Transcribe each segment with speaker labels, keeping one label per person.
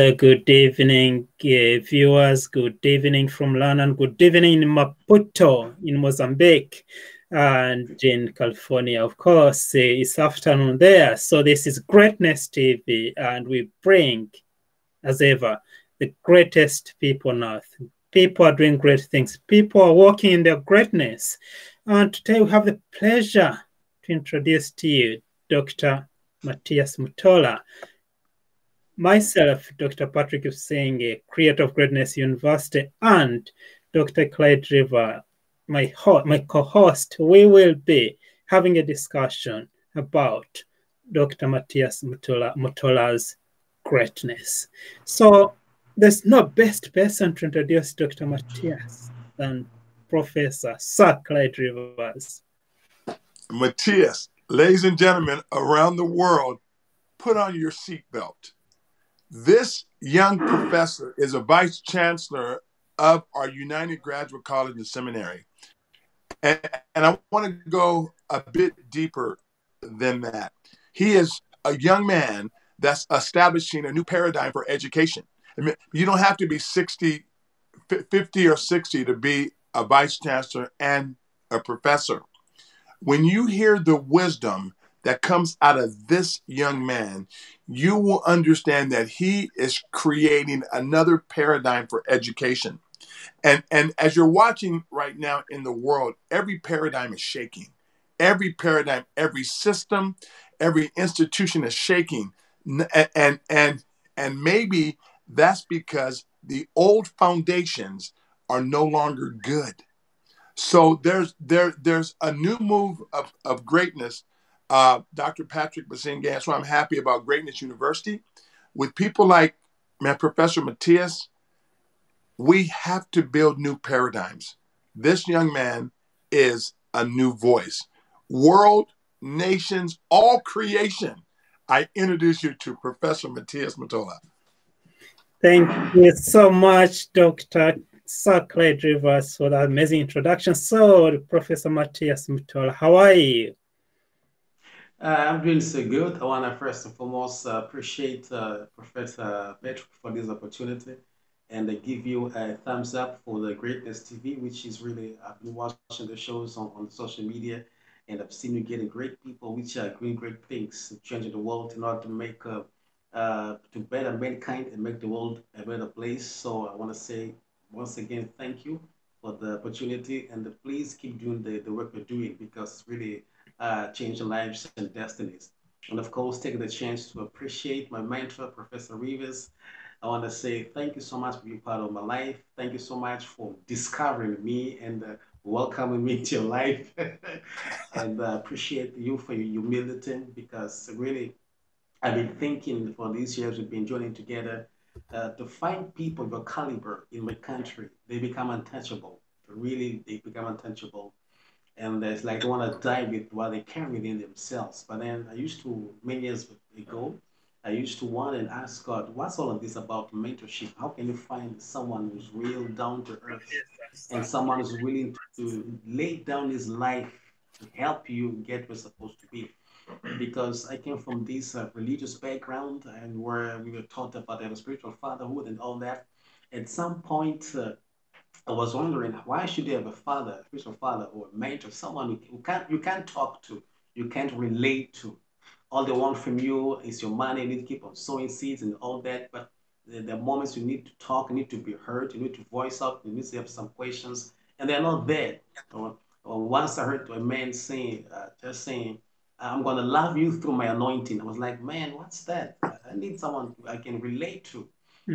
Speaker 1: Good evening, viewers. Good evening from London. Good evening in Maputo, in Mozambique, and in California. Of course, it's afternoon there. So this is Greatness TV, and we bring, as ever, the greatest people on earth. People are doing great things. People are walking in their greatness. And today we have the pleasure to introduce to you Dr. Mateus Mutola. Myself, Dr. Patrick Businge, creator of Greatness University, and Dr. Clyde River, my co-host, we will be having a discussion about Dr. Mateus Mutola's greatness. So there's no best person to introduce Dr. Mateus than Professor Sir Clyde Rivers.
Speaker 2: Mateus, ladies and gentlemen around the world, put on your seatbelt. This young professor is a vice chancellor of our United Graduate College and Seminary. And I want to go a bit deeper than that. He is a young man that's establishing a new paradigm for education. I mean, you don't have to be 50 or 60 to be a vice chancellor and a professor. When you hear the wisdom that comes out of this young man, you will understand that he is creating another paradigm for education. And as you're watching right now in the world, every paradigm is shaking. Every paradigm, every system, every institution is shaking. And maybe that's because the old foundations are no longer good. So there's a new move of greatness. Dr. Patrick Businge, that's why I'm happy about Greatness University. With people like Professor Mateus, we have to build new paradigms. This young man is a new voice. World, nations, all creation. I introduce you to Professor Mateus Mutola.
Speaker 1: Thank you so much, Dr. Sir Clyde Rivers, for that amazing introduction. So, Professor Mateus Mutola, how are you?
Speaker 3: I'm doing so good. I want to first and foremost appreciate Professor Patrick for this opportunity and give you a thumbs up for the Greatness TV, which is really, I've been watching the shows on social media, and I've seen you getting great people which are doing great things, changing the world in order to make to better mankind and make the world a better place. So I want to say once again, thank you for the opportunity, and please keep doing the work you're doing, because really changing lives and destinies. And of course, taking the chance to appreciate my mentor, Professor Rivers. I want to say thank you so much for being part of my life. Thank you so much for discovering me and welcoming me to your life. And appreciate you for your humility, because really I've been thinking for these years we've been joining together to find people of your caliber in my country. They become untouchable. Really, they become untouchable, and it's like they want to die with what they carry within themselves. But then I used to, many years ago, I used to want and ask God, what's all of this about mentorship? How can you find someone who's real down to earth and someone who's willing to lay down his life to help you get where you're supposed to be? Because I came from this religious background, and where we were taught about the spiritual fatherhood and all that. At some point, I was wondering, why should you have a father, a spiritual father, or a mentor, someone you can't talk to, you can't relate to. All they want from you is your money. You need to keep on sowing seeds and all that. But the moments you need to talk, you need to be heard, you need to voice up, you need to have some questions, and they're not there. Or once I heard a man saying, just saying, "I'm gonna love you through my anointing." I was like, man, what's that? I need someone I can relate to.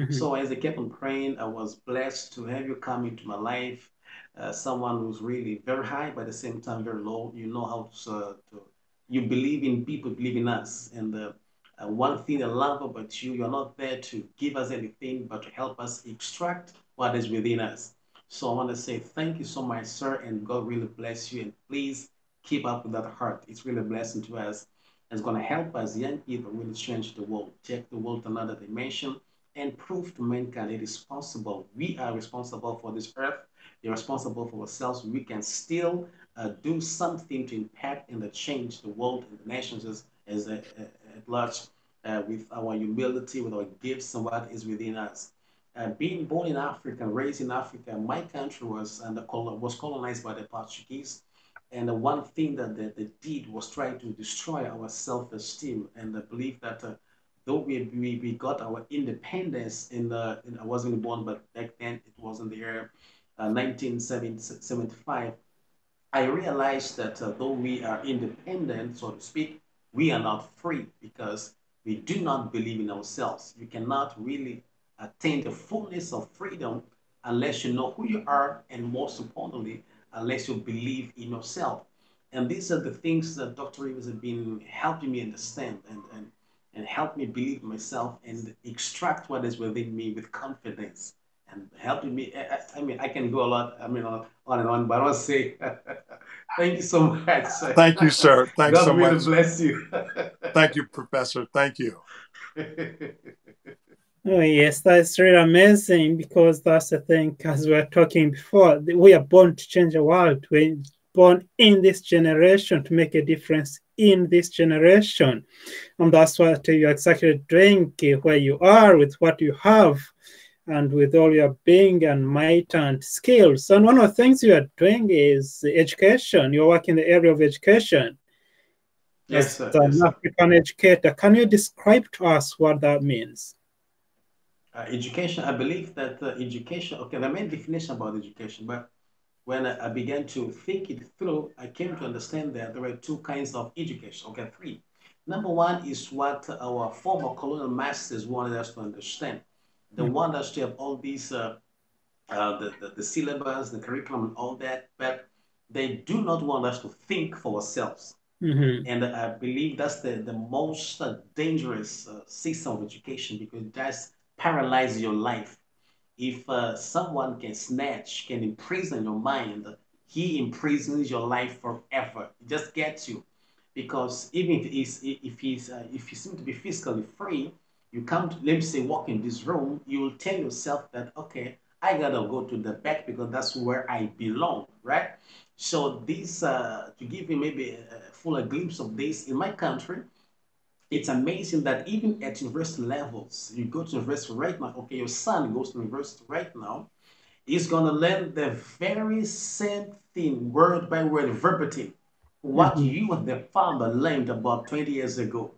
Speaker 3: So as I kept on praying, I was blessed to have you come into my life. Someone who's really very high, but at the same time very low. You know how you believe in people, believe in us. And one thing I love about you, you're not there to give us anything, but to help us extract what is within us. So I want to say thank you so much, sir, and God really bless you. And please keep up with that heart. It's really a blessing to us. It's going to help us young people really change the world, take the world to another dimension, and prove to mankind it is possible. We are responsible for this earth. We're responsible for ourselves. We can still do something to impact and to change the world and the nations at large. with our humility, with our gifts and what is within us. Being born in Africa, raised in Africa, my country was colonized by the Portuguese, and the one thing that they did was try to destroy our self-esteem. And I believe that though we got our independence I wasn't born, but back then it was in the year 1975. I realized that though we are independent, so to speak, we are not free because we do not believe in ourselves. You cannot really attain the fullness of freedom unless you know who you are, and most importantly, unless you believe in yourself. And these are the things that Dr. Evans has been helping me understand and help me believe in myself and extract what is within me with confidence and helping me. I mean, I can go a lot, I mean, on and on, but I want to say thank you so much.
Speaker 2: Thank you, sir. Thanks so
Speaker 3: God really
Speaker 2: much.
Speaker 3: bless you.
Speaker 2: Thank you, Professor. Thank you.
Speaker 1: Oh, yes, that's really amazing, because that's the thing, as we were talking before, we are born to change the world. We're born in this generation to make a difference in this generation. And that's what you're exactly doing where you are with what you have and with all your being and might and skills. And one of the things you are doing is education. You work in the area of education.
Speaker 3: Yes,
Speaker 1: As
Speaker 3: sir.
Speaker 1: an
Speaker 3: Yes, sir.
Speaker 1: African educator, can you describe to us what that means?
Speaker 3: Education, I believe that education, okay, the main definition about education, but when I began to think it through, I came to understand that there were two kinds of education, okay, three. Number one is what our former colonial masters wanted us to understand. They want us to have all these, the syllabus, the curriculum, and all that, but they do not want us to think for ourselves.
Speaker 1: Mm-hmm.
Speaker 3: And I believe that's the most dangerous system of education because it does paralyze your life. If someone can snatch, can imprison your mind, he imprisons your life forever. It just gets you, because even if he seems to be physically free, you come to, let me say, walk in this room, you will tell yourself that okay, I gotta go to the back because that's where I belong, right? So this to give you maybe a fuller glimpse of this in my country, it's amazing that even at university levels, you go to university right now, okay, your son goes to university right now, he's going to learn the very same thing, word by word, verbatim, what
Speaker 1: Mm-hmm.
Speaker 3: you and the father learned about 20 years ago.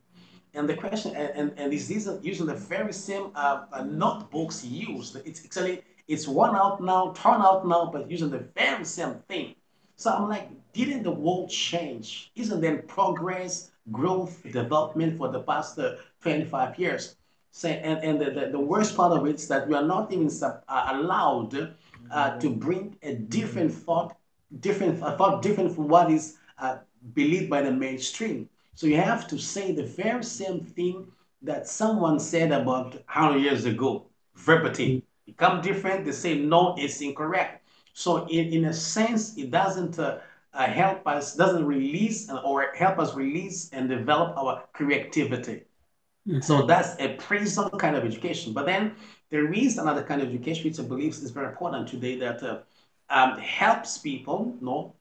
Speaker 3: And the question, and is these are using the very same notebooks used. It's actually, it's one out now, turn out now, but using the very same thing. So I'm like, didn't the world change? Isn't there progress, growth, development for the past 25 years? So, and the worst part of it is that we are not even allowed to bring a different thought, different from what is believed by the mainstream. So you have to say the very same thing that someone said about 100 years ago, verbatim. Become different, they say no, it's incorrect. So in a sense, it doesn't help us, doesn't release or help us release and develop our creativity. So
Speaker 1: Mm-hmm.
Speaker 3: that's a prison kind of education. But then there is another kind of education which I believe is very important today that helps people,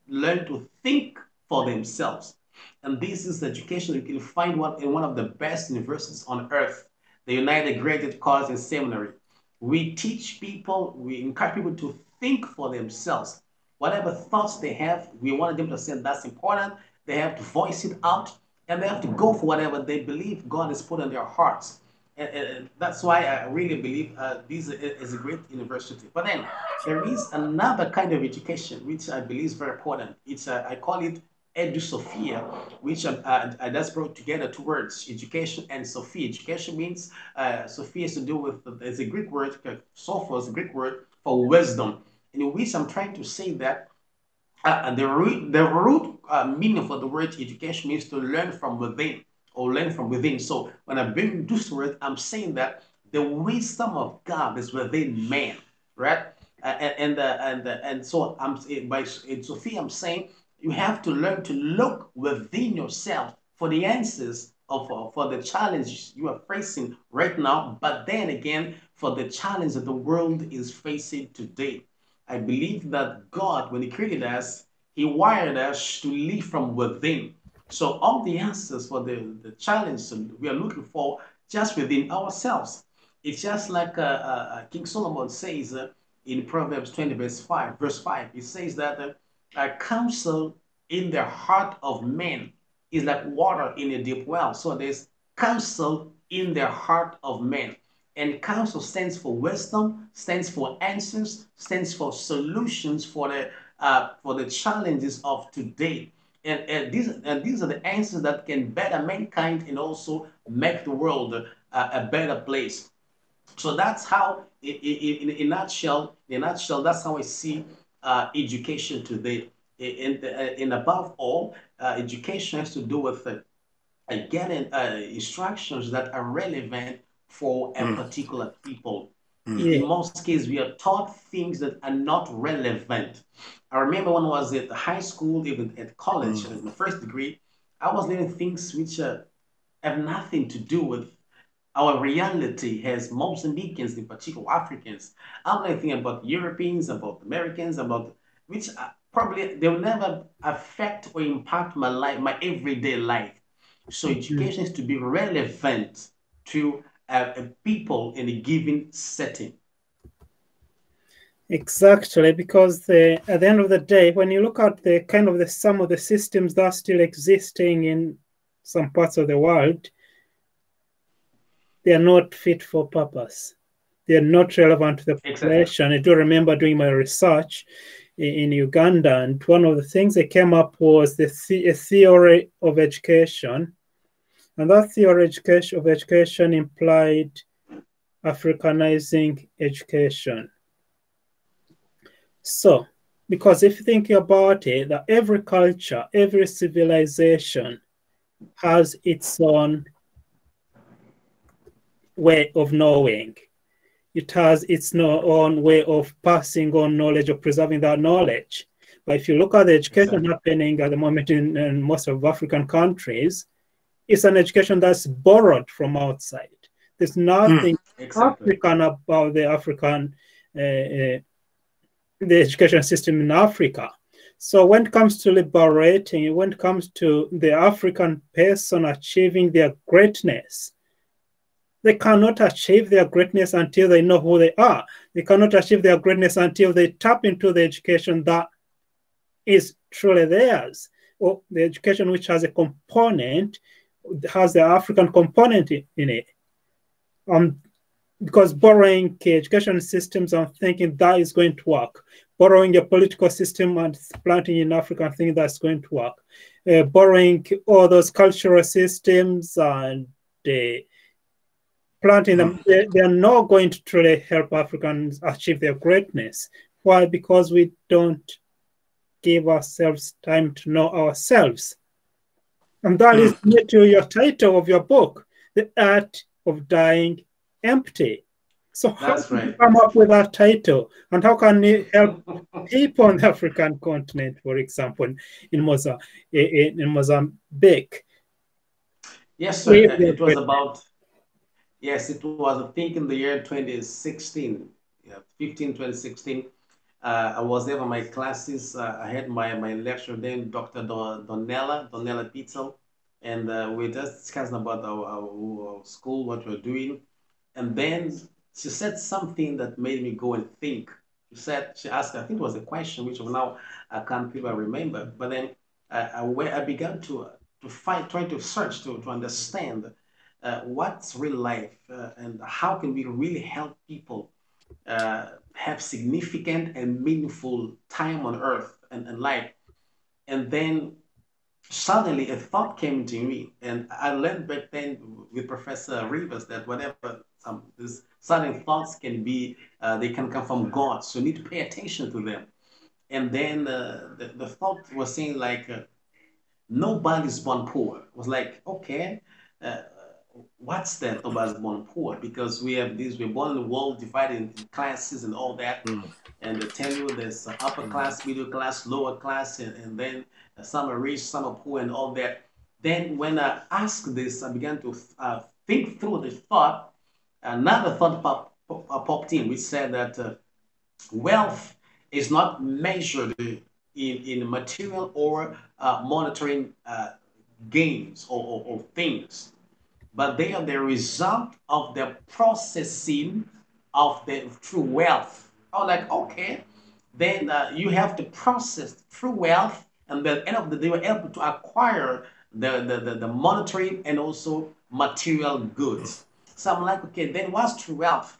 Speaker 3: learn to think for themselves. And this is the education you can find one in one of the best universities on earth, the United Graduate College and Seminary. We teach people, we encourage people to think for themselves. Whatever thoughts they have, we want them to say that's important. They have to voice it out, and they have to go for whatever they believe God has put in their hearts. And that's why I really believe this is a great university. But then there is another kind of education which I believe is very important. It's I call it Edu Sophia, which I just brought together two words, education and Sophia. Education means Sophia is to do with, it's a Greek word, Sophos is a Greek word for wisdom, in which I'm trying to say that the root meaning for the word education means to learn from within or learn from within. So when I bring this word, I'm saying that the wisdom of God is within man, right? And so by in Sophia, I'm saying you have to learn to look within yourself for the answers of for the challenge you are facing right now. But then again, for the challenge that the world is facing today. I believe that God, when He created us, He wired us to live from within. So all the answers for the challenge we are looking for just within ourselves. It's just like King Solomon says in Proverbs 20, verse 5. He says that counsel in the heart of men is like water in a deep well. So there's counsel in the heart of men. And counsel stands for wisdom, stands for answers, stands for solutions for the challenges of today. And these are the answers that can better mankind and also make the world a better place. So that's how, in a nutshell, that's how I see education today. And above all, education has to do with getting instructions that are relevant for a
Speaker 2: Mm.
Speaker 3: particular people. In
Speaker 1: Yeah.
Speaker 3: most cases, we are taught things that are not relevant. I remember when I was at high school, even at college,
Speaker 2: Mm.
Speaker 3: as my first degree, I was learning things which have nothing to do with our reality as Mozambicans, in particular Africans. I'm not thinking about Europeans, about Americans, about which probably they will never affect or impact my life, my everyday life. So
Speaker 1: Mhm.
Speaker 3: education is to be relevant to a people in a given setting.
Speaker 1: Exactly, because at the end of the day, when you look at the kind of the some of the systems that are still existing in some parts of the world, they are not fit for purpose. They are not relevant to the
Speaker 3: Exactly.
Speaker 1: population. I do remember doing my research in Uganda, and one of the things I came up was a theory of education, and that theory of education implied Africanizing education. So, because if you think about it, that every culture, every civilization has its own way of knowing. It has its own way of passing on knowledge or preserving that knowledge. But if you look at the education
Speaker 3: Exactly.
Speaker 1: happening at the moment in most of African countries, it's an education that's borrowed from outside. There's
Speaker 2: Mm.
Speaker 1: nothing
Speaker 3: Exactly.
Speaker 1: African about the African the education system in Africa. So when it comes to liberating, when it comes to the African person achieving their greatness, they cannot achieve their greatness until they know who they are. They cannot achieve their greatness until they tap into the education that is truly theirs, or the education which has a component, has the African component in it. Because borrowing education systems and thinking that is going to work, borrowing a political system and planting in Africa and thinking that's going to work, borrowing all those cultural systems and planting them, they are not going to truly help Africans achieve their greatness. Why? Because we don't give ourselves time to know ourselves. And that is
Speaker 2: Mm.
Speaker 1: to your title of your book, The Art of Dying Empty. So how
Speaker 3: That's
Speaker 1: did you
Speaker 3: right.
Speaker 1: come up with that title? And how can it help people on the African continent, for example, in Mozambique?
Speaker 3: Yes, sir.
Speaker 1: With their
Speaker 3: It was
Speaker 1: greatness?
Speaker 3: about, yes, it was, I think, in the year 2016, yeah, 2016. I was there for my classes. I had my lecturer then, Dr. Donella Pitzel, and we just discussing about our school, what we're doing. And then she said something that made me go and think. She asked, I think it was a question, which now I can't even remember. But then I began to find, trying to search to understand what's real life and how can we really help people uh, have significant and meaningful time on earth and life. And then suddenly a thought came to me, and I learned back then with Professor Rivers that whatever these sudden thoughts can be, they can come from God. So you need to pay attention to them. And then the thought was saying like, nobody's born poor. It was like, okay, uh, what's that? Nobody's born poor because we have this. We're born in the world divided in classes and all that,
Speaker 2: Mm.
Speaker 3: and they tell you there's upper class, middle class, lower class, and then some are rich, some are poor, and all that. Then when I asked this, I began to think through the thought. Another thought popped in, which said that wealth is not measured in material or monitoring gains or things, but they are the result of the processing of the true wealth. I was like, okay, then you have to process true wealth, and at the end of the day, you are able to acquire the monetary and also material goods. So I'm like, okay, then what's true wealth?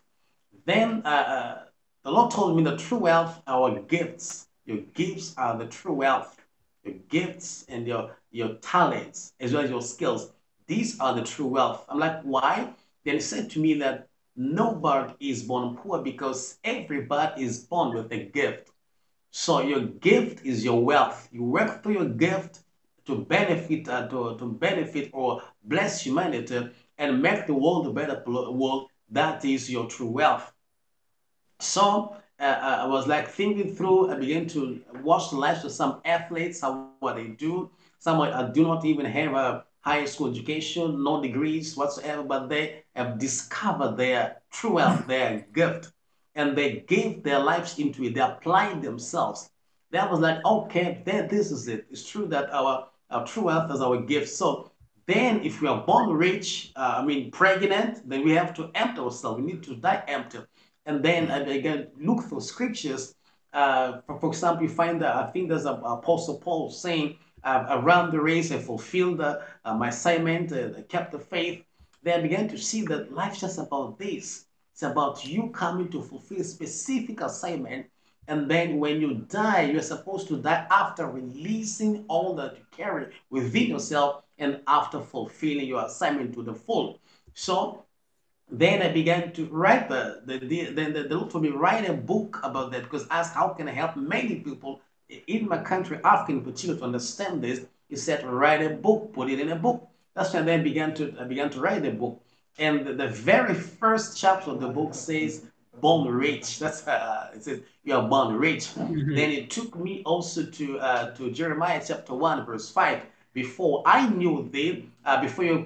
Speaker 3: Then the Lord told me the true wealth are our gifts. Your gifts are the true wealth. Your gifts and your talents as well as your skills. These are the true wealth. I'm like, why? Then he said to me that nobody is born poor because everybody is born with a gift. So your gift is your wealth. You work through your gift to benefit to benefit or bless humanity and make the world a better world. That is your true wealth. So I was like thinking through. I began to watch the lives of some athletes, how what they do. Some do not even have a high school education, no degrees whatsoever, but they have discovered their true wealth, their gift, and they gave their lives into it. They applied themselves. That was like, okay, then this is it. It's true that our true wealth is our gift. So then, if we are born rich, I mean pregnant, then we have to empty ourselves. We need to die empty. And then again, look for scriptures. For example, you find that I think there's a Apostle Paul saying, "Around the race, I fulfilled my assignment, I kept the faith." Then I began to see that life's just about this. It's about you coming to fulfill a specific assignment. And then when you die, you're supposed to die after releasing all that you carry within yourself and after fulfilling your assignment to the full. So then I began to write then the Lord told me write a book about that because asked how can I help many people in my country, Africa in particular, to understand this. He said write a book, put it in a book. That's when I began to write a book, and the very first chapter of the book says born rich. That's it says you are born rich. Then it took me also to Jeremiah chapter 1 verse 5. Before I knew thee, before your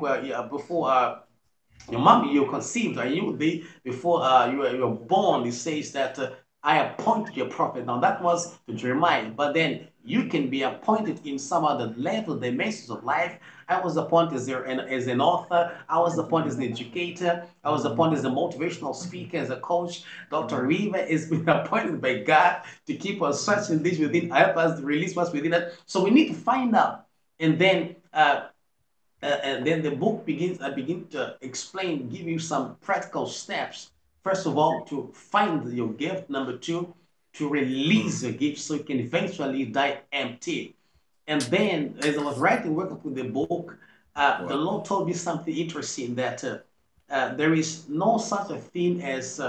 Speaker 3: mom you conceived and you the before you were born, it says that I appointed you a prophet. Now that was to Jeremiah, but then you can be appointed in some other level dimensions of life. I was appointed as an author. I was appointed as an educator. I was appointed as a motivational speaker, as a coach. Dr. Riva has been appointed by God to keep us searching this within, help us to release what's within us. So we need to find out. And then and then the book begins, I begin to explain, give you some practical steps. First of all, to find your gift. Number two, to release your gift so you can eventually die empty. And then, as I was writing, working through the book, the Lord told me something interesting that there is no such a thing as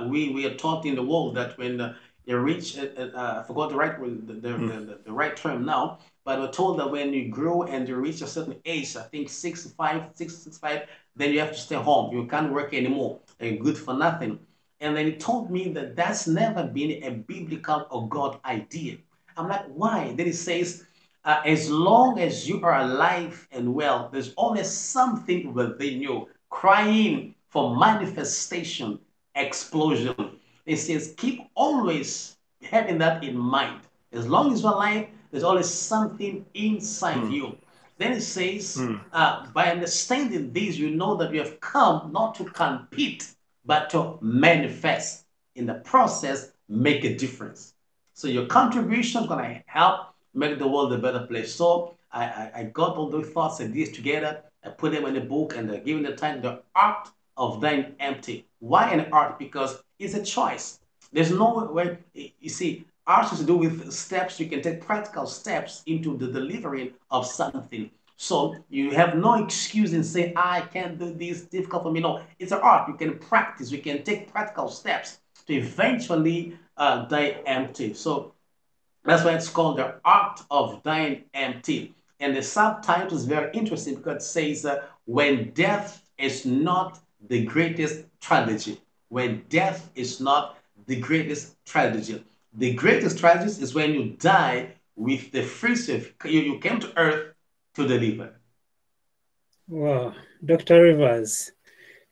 Speaker 3: we are taught in the world that when you reach I forgot the right the right term now, but we're told that when you grow and you reach a certain age, I think 65, then you have to stay home. You can't work anymore. You're good for nothing. And then he told me that that's never been a biblical or God idea. I'm like, why? Then he says, as long as you are alive and well, there's always something within you crying for manifestation, explosion. It says, keep always having that in mind. As long as you're alive, there's always something inside you. Then it says, by understanding this, you know that you have come not to compete, but to manifest. In the process, make a difference. So your contribution is going to help make the world a better place. So I got all those thoughts and these together. I put them in a book and given the title, The Art of Dying Empty. Why an art? Because it's a choice. There's no way, you see, art has to do with steps. You can take practical steps into the delivering of something. So you have no excuse and say, I can't do this, difficult for me. No, it's an art. You can practice. You can take practical steps to eventually die empty. So that's why it's called The Art of Dying Empty. And the subtitle is very interesting because it says, when death is not the greatest tragedy. When death is not the greatest tragedy. The greatest tragedy is when you die with the fruits of you came to earth to deliver.
Speaker 1: Wow, Dr. Rivers,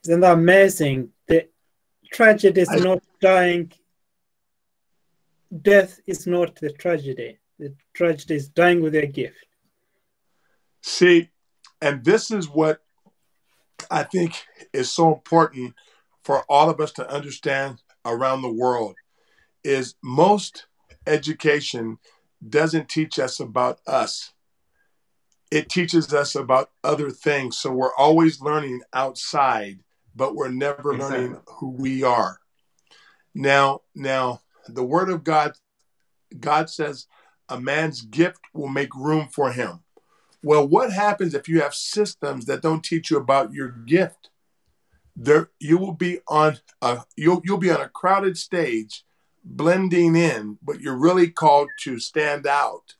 Speaker 1: isn't that amazing? The tragedy is not dying. Death is not the tragedy. The tragedy is dying with your gift.
Speaker 2: See, and this is what I think is so important for all of us to understand around the world is most education doesn't teach us about us. It teaches us about other things. So we're always learning outside, but we're never learning
Speaker 3: Exactly.
Speaker 2: who we are. Now, the word of God says a man's gift will make room for him. Well, what happens if you have systems that don't teach you about your gift? There, you will be on you'll be on a crowded stage, blending in, but you're really called to stand out.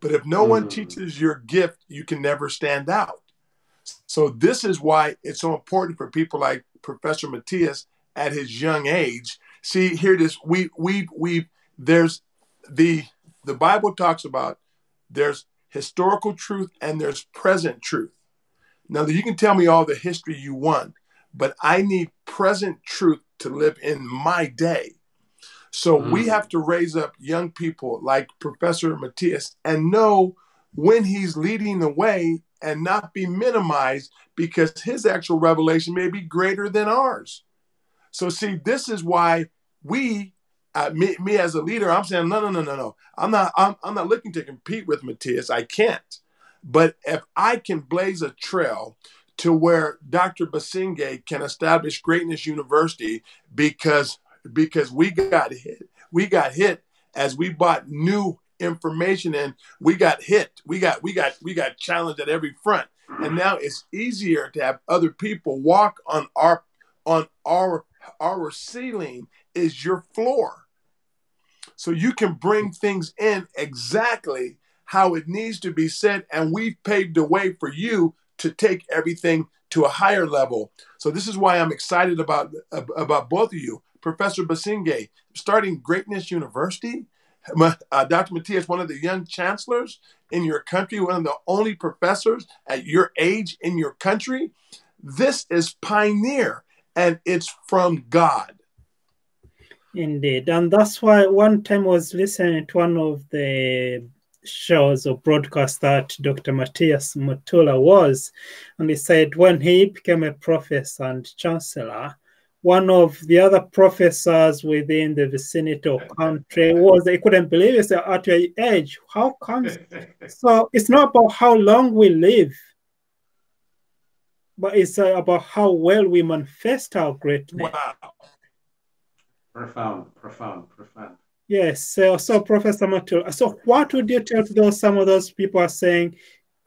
Speaker 2: But if no one
Speaker 3: Mm.
Speaker 2: teaches your gift, you can never stand out. So this is why it's so important for people like Professor Mateus at his young age. See, here it is. We there's the the Bible talks about there's historical truth and there's present truth. Now you can tell me all the history you want, but I need present truth to live in my day. So we
Speaker 3: Mm.
Speaker 2: have to raise up young people like Professor Matthias and know when he's leading the way and not be minimized because his actual revelation may be greater than ours. So see, this is why we, me as a leader, I'm saying no, no, no, no, no. I'm not looking to compete with Matthias. I can't. But if I can blaze a trail to where Dr. Businge can establish Greatness University because we got hit as we bought new information and we got hit. We got challenged at every front. And now it's easier to have other people walk on our ceiling is your floor. So you can bring things in exactly how it needs to be said. And we've paved the way for you to take everything to a higher level. So this is why I'm excited about both of you. Professor Basinge, starting Greatness University. Dr. Matias, one of the young chancellors in your country, one of the only professors at your age in your country. This is pioneer, and it's from God.
Speaker 1: Indeed. And that's why one time I was listening to one of the shows or broadcasts that Dr. Mateus Mutola was, and he said when he became a professor and chancellor, one of the other professors within the vicinity or country was, they couldn't believe it. So at your age, how comes? So it's not about how long we live, but it's about how well we manifest our greatness.
Speaker 2: Wow.
Speaker 3: Profound, profound, profound.
Speaker 1: Yes, so Professor Matul, so what would you tell to those some of those people are saying,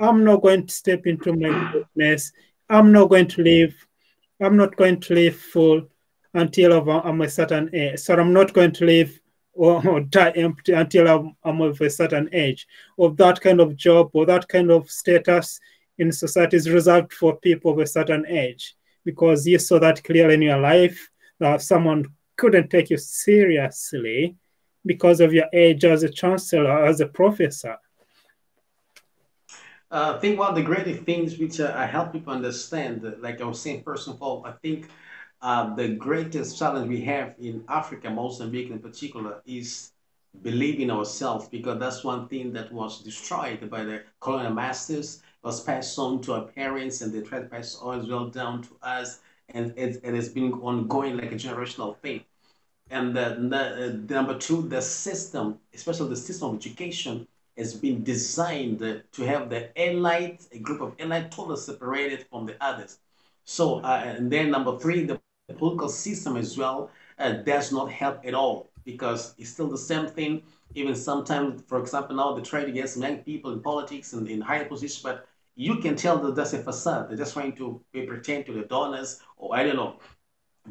Speaker 1: I'm not going to step into my greatness, I'm not going to live full until I'm a certain age. So I'm not going to live or die empty until I'm of a certain age. Or that kind of job or that kind of status in society is reserved for people of a certain age. Because you saw that clearly in your life that someone couldn't take you seriously because of your age as a chancellor, as a professor.
Speaker 3: I think one of the great things which I help people understand, like I was saying, first of all, I think the greatest challenge we have in Africa, Mozambique in particular, is believing ourselves, because that's one thing that was destroyed by the colonial masters, was passed on to our parents, and they tried to pass on as well down to us, and it has been ongoing like a generational thing. And the number two, the system, especially the system of education, has been designed to have the elite, a group of elite totally separated from the others. So, and then number three, the political system as well does not help at all, because it's still the same thing. Even sometimes, for example, now they try to get some young people in politics and in higher positions, but you can tell that that's a facade. They're just trying to pretend to the donors, or I don't know.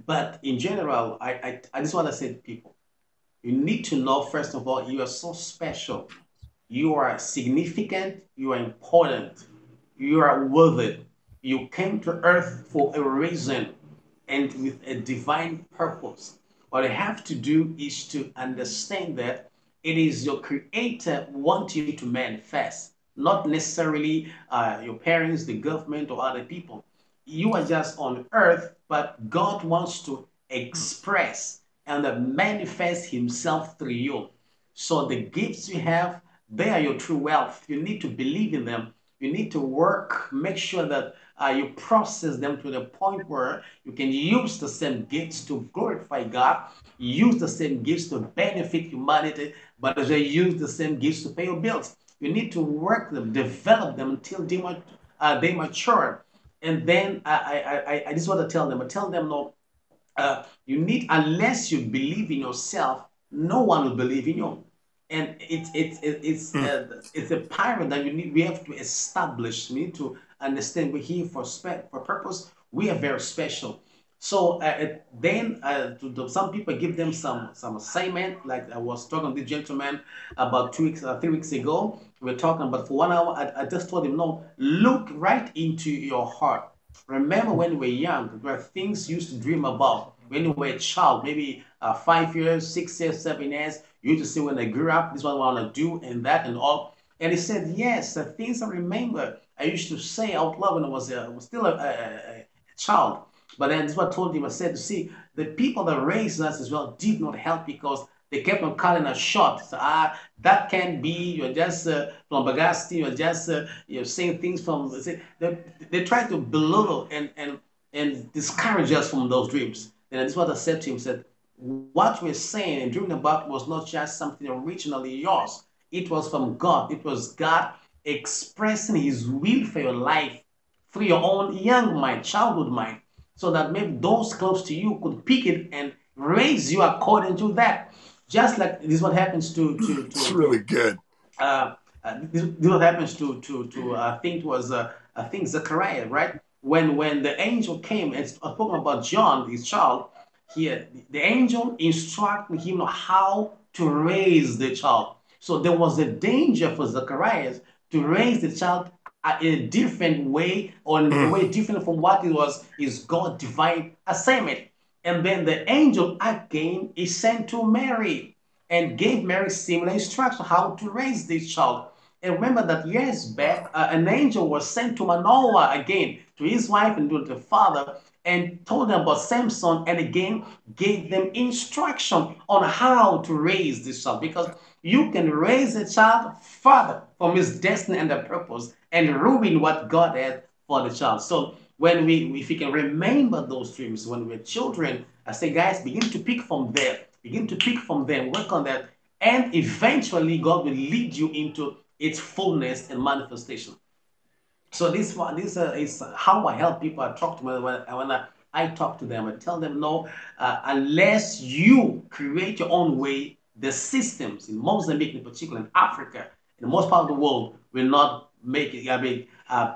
Speaker 3: But in general, I just want to say to people, you need to know, first of all, you are so special. You are significant. You are important. You are worth it. You came to earth for a reason and with a divine purpose. What you have to do is to understand that it is your creator want you to manifest, not necessarily your parents, the government, or other people. You are just on earth, but God wants to express and manifest himself through you. So the gifts you have, they are your true wealth. You need to believe in them. You need to work, make sure that you process them to the point where you can use the same gifts to glorify God, use the same gifts to benefit humanity, but as they use the same gifts to pay your bills. You need to work them, develop them until they mature. And then I just want to tell them, no, you need, unless you believe in yourself, no one will believe in you. And it's a pyramid that we have to establish. We need to understand we're here for purpose. We are very special. So then some people give them some assignment. Like I was talking to the gentleman about 2 weeks, 3 weeks ago. We are talking about for 1 hour. I just told him, no, look right into your heart. Remember when we were young, there were things you used to dream about when you were a child, maybe 5 years, 6 years, 7 years. You used to say, when I grew up, this is what I want to do, and that, and all. And he said, yes, the things I remember, I used to say out loud when I was still a child. But then this is what I told him. I said, see, the people that raised us as well did not help because they kept on calling us short. So, that can't be. You're just from Bagasti. You're just you're saying things from. They try to belittle and discourage us from those dreams. And this is what I said to him. I said, what we're saying and dreaming about was not just something originally yours. It was from God. It was God expressing His will for your life through your own young mind, childhood mind, so that maybe those close to you could pick it and raise you according to that. Just like this is what happens to
Speaker 2: it's really good.
Speaker 3: This is what happens to I think it was I think Zechariah, right? When the angel came and spoke about John, his child, here the angel instructed him how to raise the child. So there was a danger for Zacharias to raise the child in a different way, or in a way different from what it was his God divine assignment. And then the angel again is sent to Mary and gave Mary similar instructions how to raise this child. And remember that years back, an angel was sent to Manoah again, to his wife and to the father, and told them about Samson, and again gave them instruction on how to raise this child. Because you can raise a child further from his destiny and the purpose and ruin what God had for the child. So if we can remember those dreams when we're children, I say, guys, begin to pick from there. Begin to pick from them, work on that, and eventually God will lead you into its fullness and manifestation. So this is how I help people. I talk to them when I talk to them. I tell them, no, unless you create your own way, the systems in Mozambique, in particular, in Africa, in most part of the world, will not make it.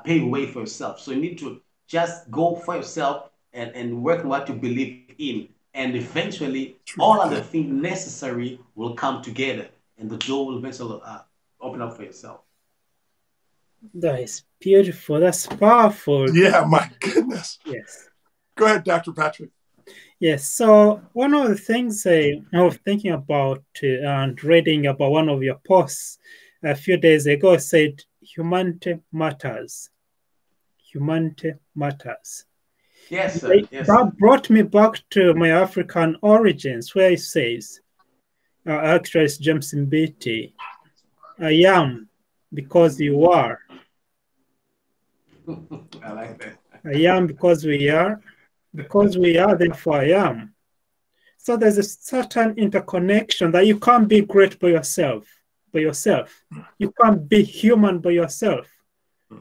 Speaker 3: Pave way for yourself. So you need to just go for yourself and work on what you believe in, and eventually all other things necessary will come together, and the door will eventually open up for yourself.
Speaker 1: That is beautiful. That's powerful.
Speaker 2: Yeah, my goodness.
Speaker 1: Yes.
Speaker 2: Go ahead, Dr. Patrick.
Speaker 1: Yes. So one of the things I was thinking about and reading about one of your posts a few days ago said, humanity matters. Humanity matters.
Speaker 3: Yes, sir. Yes,
Speaker 1: that brought me back to my African origins, where it says, actually it's James Mbiti, I am because you are.
Speaker 3: I like that.
Speaker 1: I am because we are, therefore I am. So there's a certain interconnection that you can't be great by yourself. You can't be human by yourself.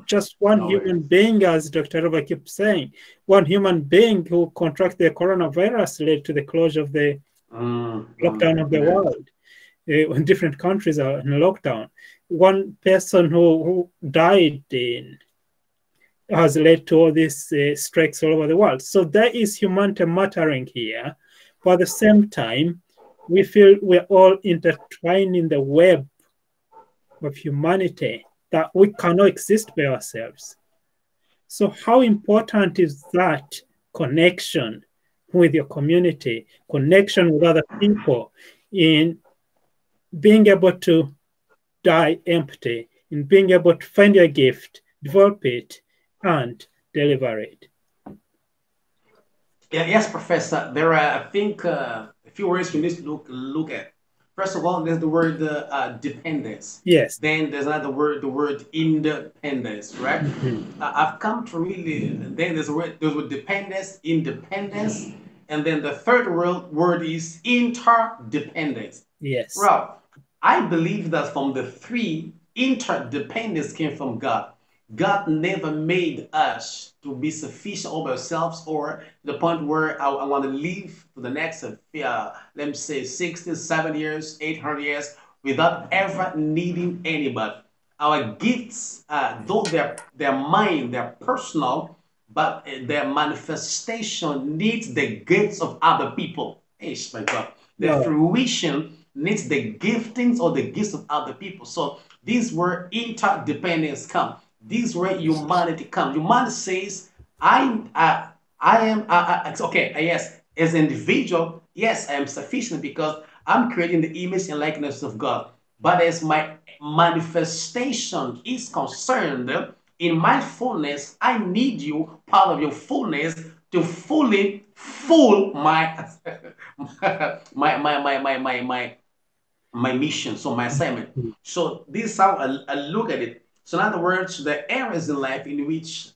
Speaker 1: Just one human being, as Dr. Robert keeps saying, one human being who contracted the coronavirus led to the closure of the lockdown of the world. When different countries are in lockdown. One person who died has led to all these strikes all over the world. So there is humanity mattering here. But at the same time, we feel we're all intertwined in the web of humanity, that we cannot exist by ourselves. So how important is that connection with your community, connection with other people, in being able to die empty, in being able to find your gift, develop it, and deliver it?
Speaker 3: Yes, Professor. There are, I think, a few words we need to look at. First of all, there's the word dependence.
Speaker 1: Yes.
Speaker 3: Then there's another word, the word independence, right?
Speaker 1: Mhm.
Speaker 3: I've come to really, then there's word dependence, independence, and then the third word is interdependence.
Speaker 1: Yes.
Speaker 3: Well, I believe that from the three, interdependence came from God. God never made us to be sufficient of ourselves or the point where I want to live for the next, let me say, 60, 70 years, 800 years without ever needing anybody. Our gifts, though they're mine, they're personal, but their manifestation needs the gifts of other people. Hey, my God. The
Speaker 1: No.
Speaker 3: fruition needs the giftings or the gifts of other people. So these where interdependence come. These where humanity comes. Humanity says, I am, okay, yes, as an individual, yes, I am sufficient because I'm creating the image and likeness of God. But as my manifestation is concerned, in my fullness, I need you, part of your fullness, to fully full my my mission, so my assignment. So this is how I look at it. So in other words, the areas in life in which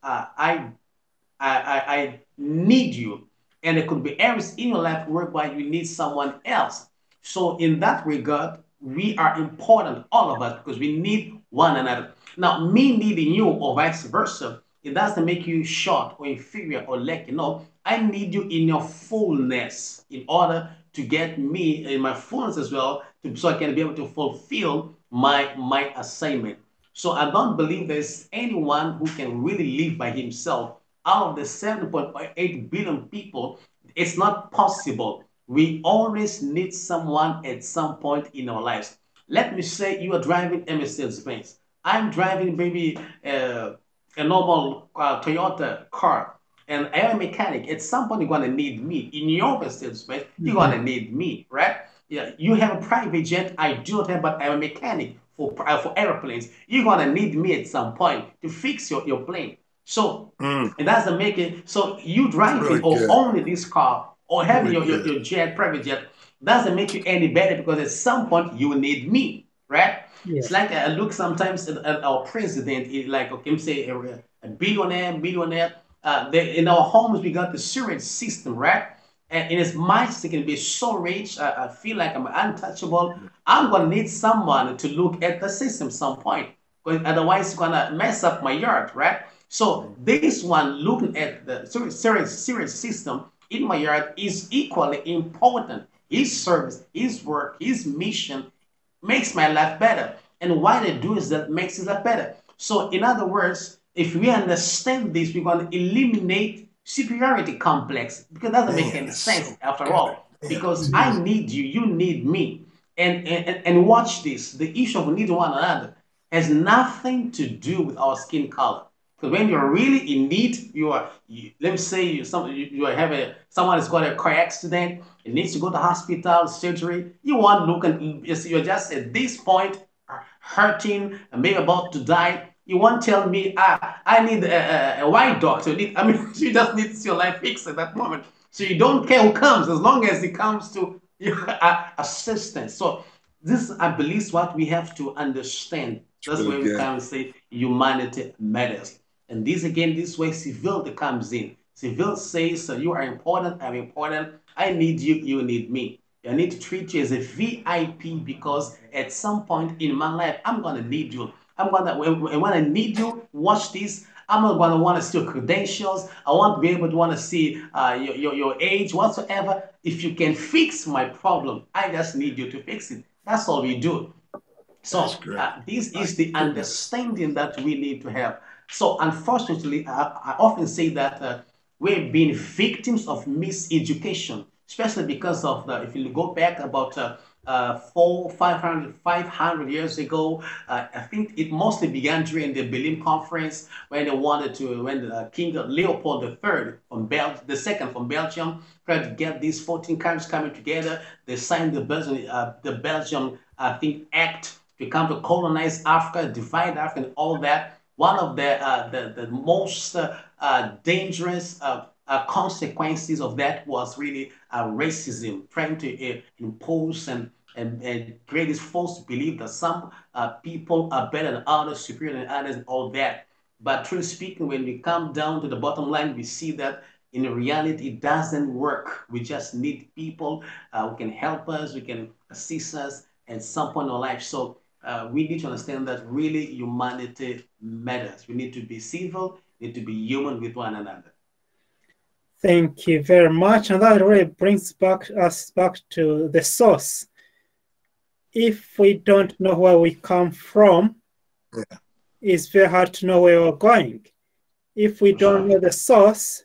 Speaker 3: I need you. And it could be areas in your life whereby you need someone else. So, in that regard, we are important, all of us, because we need one another. Now, me needing you or vice versa, it doesn't make you short or inferior or lacking. No, I need you in your fullness in order to get me in my fullness as well, so I can be able to fulfill my assignment. So I don't believe there's anyone who can really live by himself out of the 7.8 billion people. It's not possible. We always need someone at some point in our lives. Let me say you are driving a Mercedes Benz. I'm driving maybe a normal Toyota car. And I am a mechanic. At some point, you're going to need me. In your Mercedes Benz, you're going to need me, right? Yeah, you have a private jet. I do not have, but I'm a mechanic for airplanes. You're going to need me at some point to fix your plane. So it doesn't make it so you
Speaker 2: Really
Speaker 3: driving or
Speaker 2: good.
Speaker 3: owning this car or having
Speaker 2: Really good.
Speaker 3: your jet, private jet, doesn't make you any better because at some point you need me, right? It's
Speaker 1: Yes.
Speaker 3: like I look sometimes at our president, like okay, say a billionaire. In our homes we got the sewage system, right? And in as much as it can be so rich, I feel like I'm untouchable. I'm gonna need someone to look at the system some point, because otherwise it's gonna mess up my yard, right? So this one looking at the sewage system in my yard is equally important. His service, his work, his mission makes my life better. And why they do is that makes his life better. So in other words, if we understand this, we're going to eliminate superiority complex because it doesn't make
Speaker 2: Man,
Speaker 3: any
Speaker 2: that's
Speaker 3: sense
Speaker 2: so
Speaker 3: after
Speaker 2: good.
Speaker 3: all.
Speaker 2: Man,
Speaker 3: Because I need you, you need me. And watch this. The issue of needing one another has nothing to do with our skin color. Because when you're really in need, let me say you have someone has got a car accident, it needs to go to hospital, surgery. You want to look and you're just at this point hurting and maybe about to die. You won't tell me, I need a white doctor. I mean, she just needs your life fixed at that moment. So you don't care who comes as long as it comes to your assistance. So this, I believe, is what we have to understand.
Speaker 2: it's
Speaker 3: That's
Speaker 2: really
Speaker 3: where we
Speaker 2: good.
Speaker 3: kind of say humanity matters. And this again, this way civility comes in. Civil says, you are important, I'm important, I need you, you need me. I need to treat you as a VIP because at some point in my life, I'm gonna need you. When I need you, watch this. I'm not gonna want to see your credentials. I want to be able to want to see your age, whatsoever. If you can fix my problem, I just need you to fix it. That's all we do.
Speaker 2: That's
Speaker 3: So
Speaker 2: great.
Speaker 3: this
Speaker 2: My
Speaker 3: is the
Speaker 2: goodness.
Speaker 3: understanding that we need to have. So unfortunately, I often say that we've been victims of miseducation, especially because of the, if you go back about 500 years ago, I think it mostly began during the Berlin Conference when they wanted to, when the King Leopold III the second from Belgium tried to get these 14 countries coming together. They signed the Belgium, I think, Act to come to colonize Africa, divide Africa, and all that. One of the most dangerous consequences of that was really racism, trying to impose and create this false belief that some people are better than others, superior than others, and all that. But truly speaking, when we come down to the bottom line, we see that in reality, it doesn't work. We just need people who can help us, who can assist us at some point in our life. So we need to understand that really humanity matters. We need to be civil, we need to be human with one another.
Speaker 1: Thank you very much. And that really brings us back to the source. If we don't know where we come from, it's very hard to know where we're going. If we don't know the source,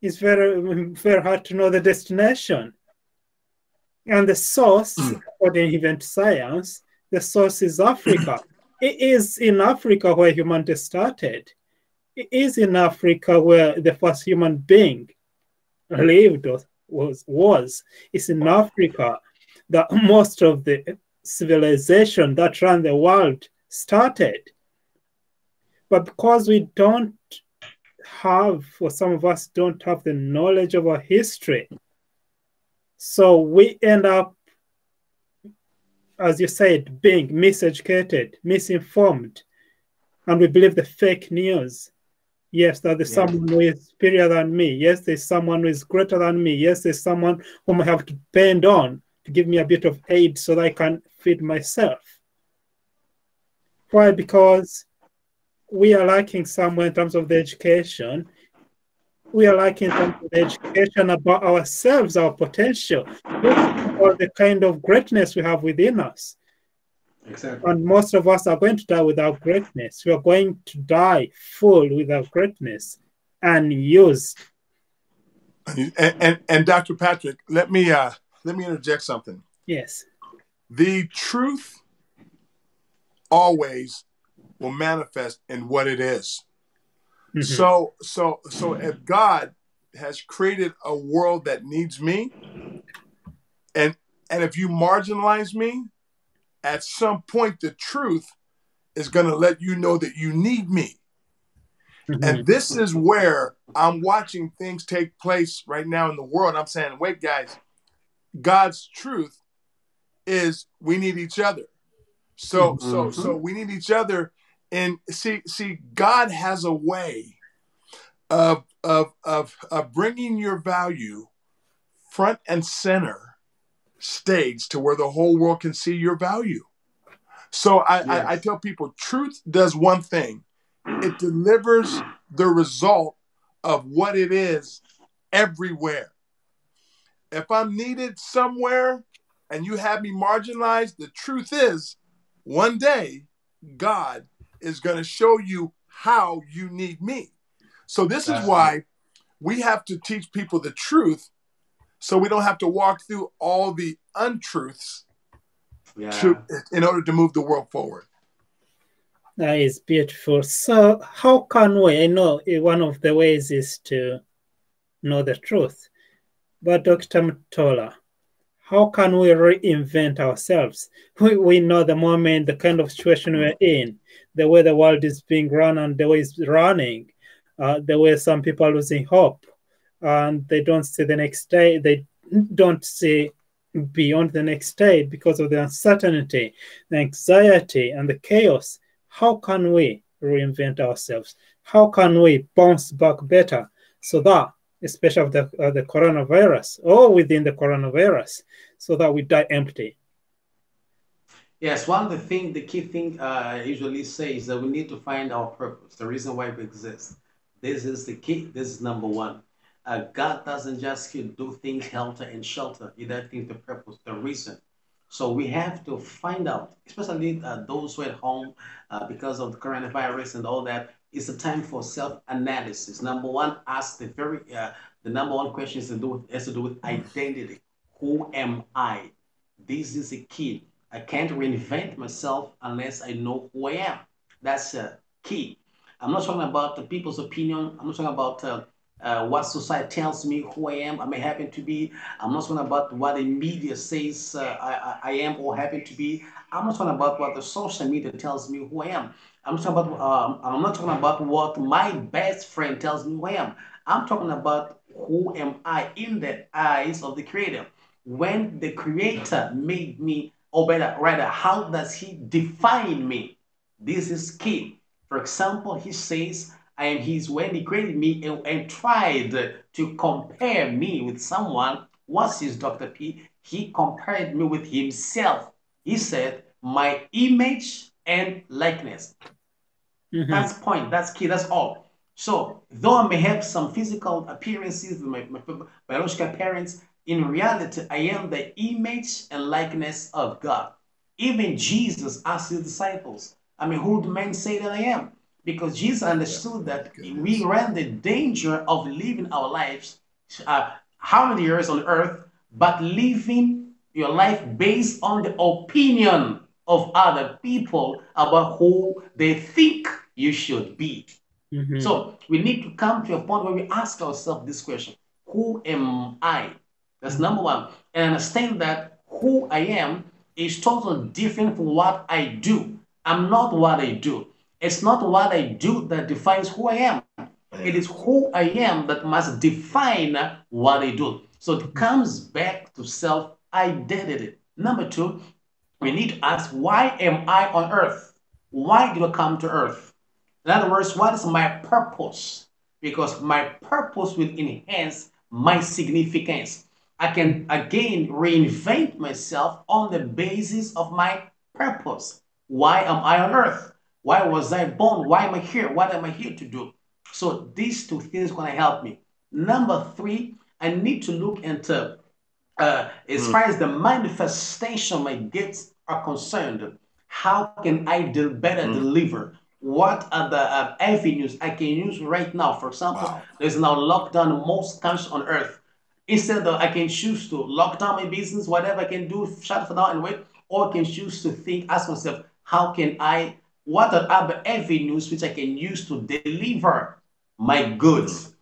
Speaker 1: it's very, very hard to know the destination. And the source, according even to science, the source is Africa. It is in Africa where humanity started. It is in Africa where the first human being lived was. It's in Africa that most of the civilization that ran the world started. But because we don't have, or some of us don't have the knowledge of our history, so we end up, as you said, being miseducated, misinformed, and we believe the fake news. Yes, that there's someone who is superior than me. Yes, there's someone who is greater than me. Yes, there's someone whom I have to depend on to give me a bit of aid so that I can feed myself. Why? Because we are lacking somewhere in terms of the education. We are lacking some of the education about ourselves, our potential, or the kind of greatness we have within us.
Speaker 3: Exactly.
Speaker 1: And most of us are going to die without greatness. We are going to die full without greatness and used.
Speaker 2: And Dr. Patrick, let me interject something.
Speaker 1: Yes.
Speaker 2: The truth always will manifest in what it is. So if God has created a world that needs me, and if you marginalize me, at some point the truth is going to let you know that you need me. And this is where I'm watching things take place right now in the world. I'm saying, wait, guys, God's truth is we need each other. So we need each other. And see, God has a way of bringing your value front and center stage to where the whole world can see your value. So I tell people, truth does one thing. It delivers the result of what it is everywhere. If I'm needed somewhere and you have me marginalized, the truth is one day God is going to show you how you need me. So this is why we have to teach people the truth so we don't have to walk through all the untruths in order to move the world forward.
Speaker 1: That is beautiful. So how can we, I know one of the ways is to know the truth, but Dr. Mutola, how can we reinvent ourselves? We know the moment, the kind of situation we're in, the way the world is being run and the way it's running, the way some people are losing hope and they don't see the next day, they don't see beyond the next day because of the uncertainty, the anxiety, and the chaos. How can we reinvent ourselves? How can we bounce back better so that, especially of the coronavirus or within the coronavirus, so that we die empty?
Speaker 3: Yes, the key thing I usually say is that we need to find our purpose, the reason why we exist. This is the key. This is number one. God doesn't just do things helter and shelter. He does things the purpose, the reason. So we have to find out, especially those who are at home because of the coronavirus and all that. It's a time for self-analysis. Number one, ask the number one question has to do with identity. Who am I? This is a key. I can't reinvent myself unless I know who I am. That's a key. I'm not talking about the people's opinion. I'm not talking about what society tells me who I am. I may happen to be. I'm not talking about what the media says I am or happen to be. I'm not talking about what the social media tells me who I am. I'm not talking about what my best friend tells me who I am. I'm talking about who am I in the eyes of the Creator. When the Creator made me or rather, how does he define me? This is key. For example, he says, I am his, when he created me and tried to compare me with someone. What's his Dr. P? He compared me with himself. He said, my image and likeness. That's point. That's key. That's all. So, though I may have some physical appearances with my biological parents, in reality, I am the image and likeness of God. Even Jesus asked his disciples, I mean, who do men say that I am? Because Jesus understood that we ran the danger of living our lives, how many years on earth, but living your life based on the opinion of other people about who they think you should be. So we need to come to a point where we ask ourselves this question: who am I? That's number one. And understand that who I am is totally different from what I do. I'm not what I do. It's not what I do that defines who I am. It is who I am that must define what I do. So it comes back to self identity. Number two, we need to ask, why am I on earth? Why did I come to earth? In other words, what is my purpose? Because my purpose will enhance my significance. I can again reinvent myself on the basis of my purpose. Why am I on earth? Why was I born? Why am I here? What am I here to do? So these two things are going to help me. Number three, I need to look into as far as the manifestation of my gifts are concerned, how can I better deliver? What are the avenues I can use right now? For example, there's now lockdown in most countries on earth. Instead of I can choose to lock down my business, whatever I can do, shut it down and wait, or I can choose to think, ask myself, how can I, what are other avenues which I can use to deliver my goods?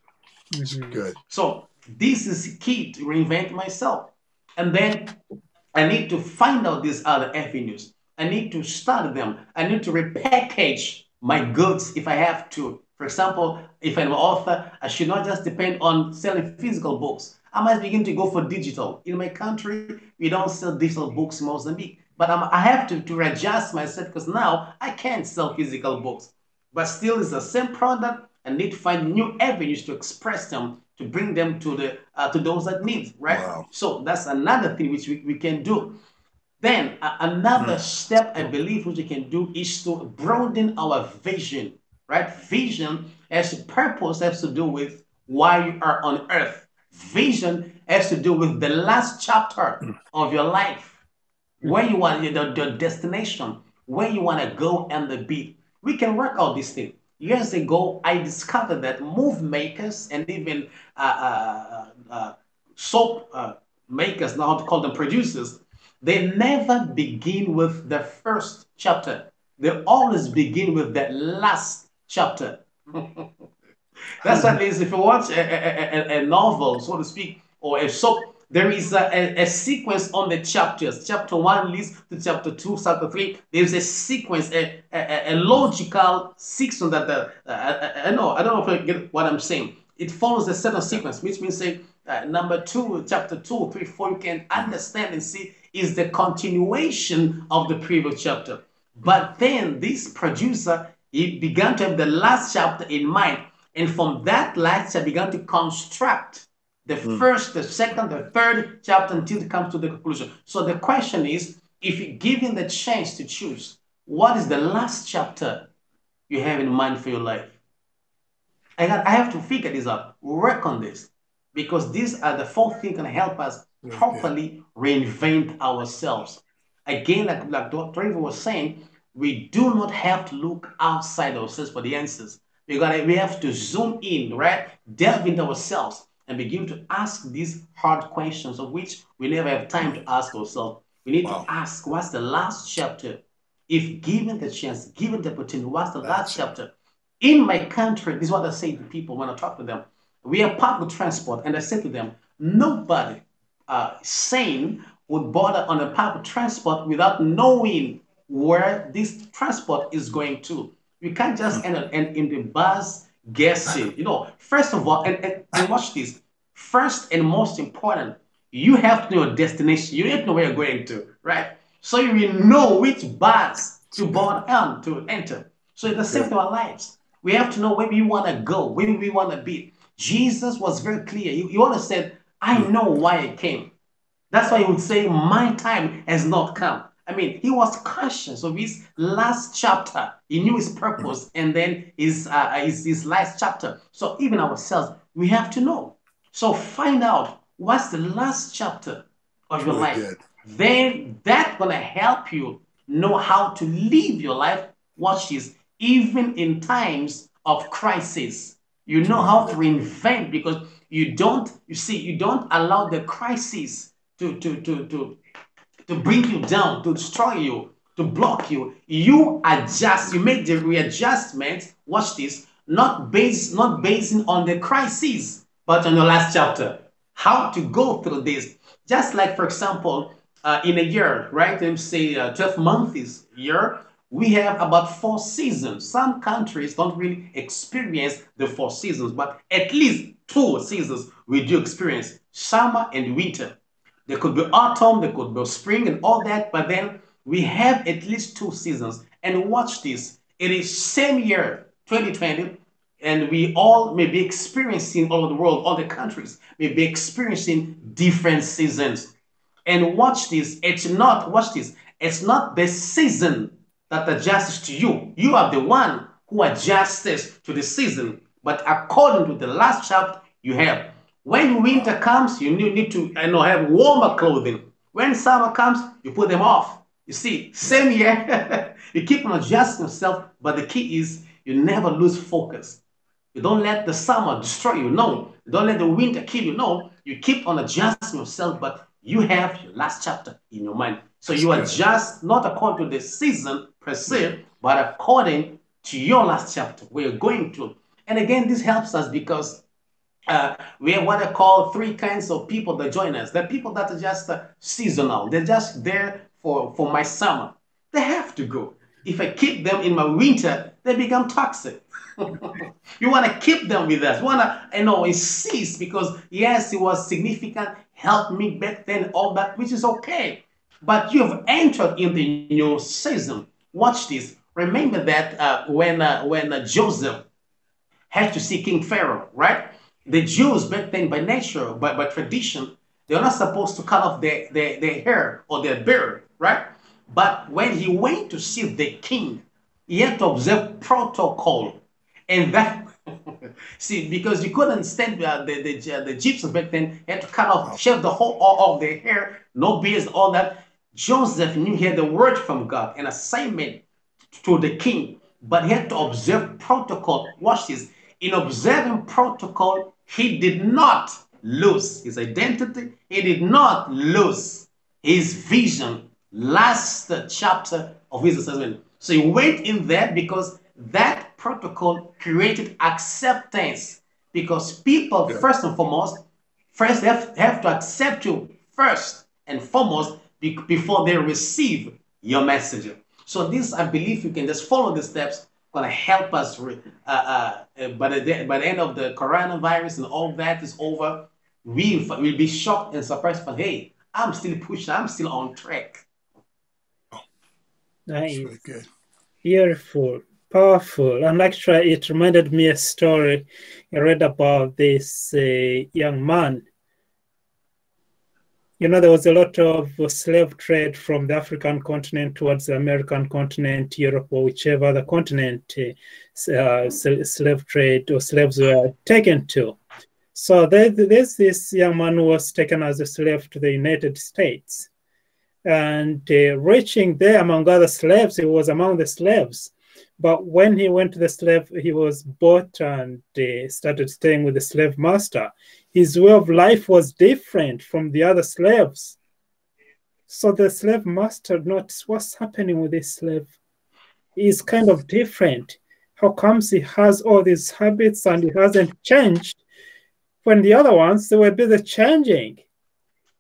Speaker 2: Good.
Speaker 3: So this is key to reinvent myself. And then I need to find out these other avenues. I need to study them. I need to repackage my goods if I have to. For example, if I'm an author, I should not just depend on selling physical books. I must begin to go for digital. In my country, we don't sell digital books in Mozambique. But I have to adjust myself because now I can't sell physical books. But still, it's the same product. I need to find new avenues to express them, to bring them to those that need, right?
Speaker 2: Wow.
Speaker 3: So that's another thing which we can do. Then another step I believe which we can do is to broaden our vision, right? Vision as a purpose has to do with why you are on earth. Vision has to do with the last chapter of your life, where you want the destination, where you want to go and the beat. We can work out this thing. Years ago, I discovered that move makers and even soap makers, now to call them producers, they never begin with the first chapter. They always begin with the last chapter. That's what it is. If you watch a novel, so to speak, or a soap, there is a sequence on the chapters. Chapter one leads to chapter two, chapter three. There's a sequence, a logical sequence that I don't know if you get what I'm saying. It follows a certain sequence, which means say number two, chapter two, three, four. You can understand and see is the continuation of the previous chapter. But then this producer, he began to have the last chapter in mind. And from that last chapter, began to construct the first, the second, the third chapter until it comes to the conclusion. So the question is, if you're given the chance to choose, what is the last chapter you have in mind for your life? I have to figure this out, work on this, because these are the four things that can help us properly reinvent ourselves. Again, like Dr. Trevor was saying, we do not have to look outside ourselves for the answers. We have to zoom in, right? Delve into ourselves and begin to ask these hard questions of which we never have time to ask ourselves. We need to ask, what's the last chapter? If given the chance, given the opportunity, what's the last chapter? In my country, this is what I say to people when I talk to them. We are public transport, and I say to them, nobody sane would bother on a public transport without knowing where this transport is going to. You can't just end up in the bus guessing. First of all, and watch this. First and most important, you have to know your destination. You have to know where you're going to, right? so you will know which bars to board on to enter. So it's the same to our lives. We have to know where we want to go, where we want to be. Jesus was very clear. He always said, I know why I came. That's why he would say, my time has not come. I mean, he was conscious of his last chapter. He knew his purpose, and then his last chapter. So even ourselves, we have to know. So find out what's the last chapter of your life.
Speaker 2: Good.
Speaker 3: Then that's going to help you know how to live your life. Watch this. Even in times of crisis, you know how to reinvent, because you don't allow the crisis to bring you down, to destroy you, to block you. You adjust, you make the readjustment, watch this, not basing on the crisis, but on your last chapter. How to go through this. Just like, for example, in a year, right? Let me say 12 months is year, we have about 4 seasons. Some countries don't really experience the 4 seasons, but at least 2 seasons we do experience, summer and winter. There could be autumn, there could be spring and all that, but then we have at least 2 seasons. And watch this, it is same year, 2020, and we all may be experiencing, all over the world, all the countries may be experiencing different seasons. And watch this, it's not the season that adjusts to you. You are the one who adjusts to the season, but according to the last chapter you have. When winter comes, you need to have warmer clothing. When summer comes, you put them off. You see, same year, you keep on adjusting yourself, but the key is you never lose focus. You don't let the summer destroy you. No, you don't let the winter kill you. No, you keep on adjusting yourself, but you have your last chapter in your mind. So you adjust not according to the season per se, but according to your last chapter where you're going to. And again, this helps us because we have what I call 3 kinds of people that join us. They're people that are just seasonal. They're just there for my summer. They have to go. If I keep them in my winter, they become toxic. You want to keep them with us. You want to, insist because, yes, it was significant, helped me back then, all that, which is okay. But you have entered in the new season. Watch this. Remember that when Joseph had to see King Pharaoh, right? The Jews back then, by nature, by tradition, they're not supposed to cut off their hair or their beard, right? But when he went to see the king, he had to observe protocol. And that, see, because you couldn't stand the Egyptians back then, had to cut off, shave the whole of their hair, no beards, all that. Joseph knew he had the word from God, an assignment to the king, but he had to observe protocol. Watch this. In observing protocol, he did not lose his identity. He did not lose his vision. Last chapter of his assessment. So he went in there because that protocol created acceptance. Because people, first and foremost, have to accept you first and foremost before they receive your message. So this, I believe, you can just follow the steps. Going to help us by the end of the coronavirus and all that is over, we'll be shocked and surprised, but hey, I'm still pushing, I'm still on track.
Speaker 1: Nice.
Speaker 2: Really good.
Speaker 1: Beautiful, powerful. And actually, it reminded me a story I read about this young man. There was a lot of slave trade from the African continent towards the American continent, Europe, or whichever other continent slave trade or slaves were taken to. So there's this young man who was taken as a slave to the United States. And reaching there among other slaves, he was among the slaves. But when he went to the slave, he was bought and started staying with the slave master. His way of life was different from the other slaves. So the slave master noticed what's happening with this slave. He's kind of different. How comes he has all these habits and he hasn't changed when the other ones, they were busy changing?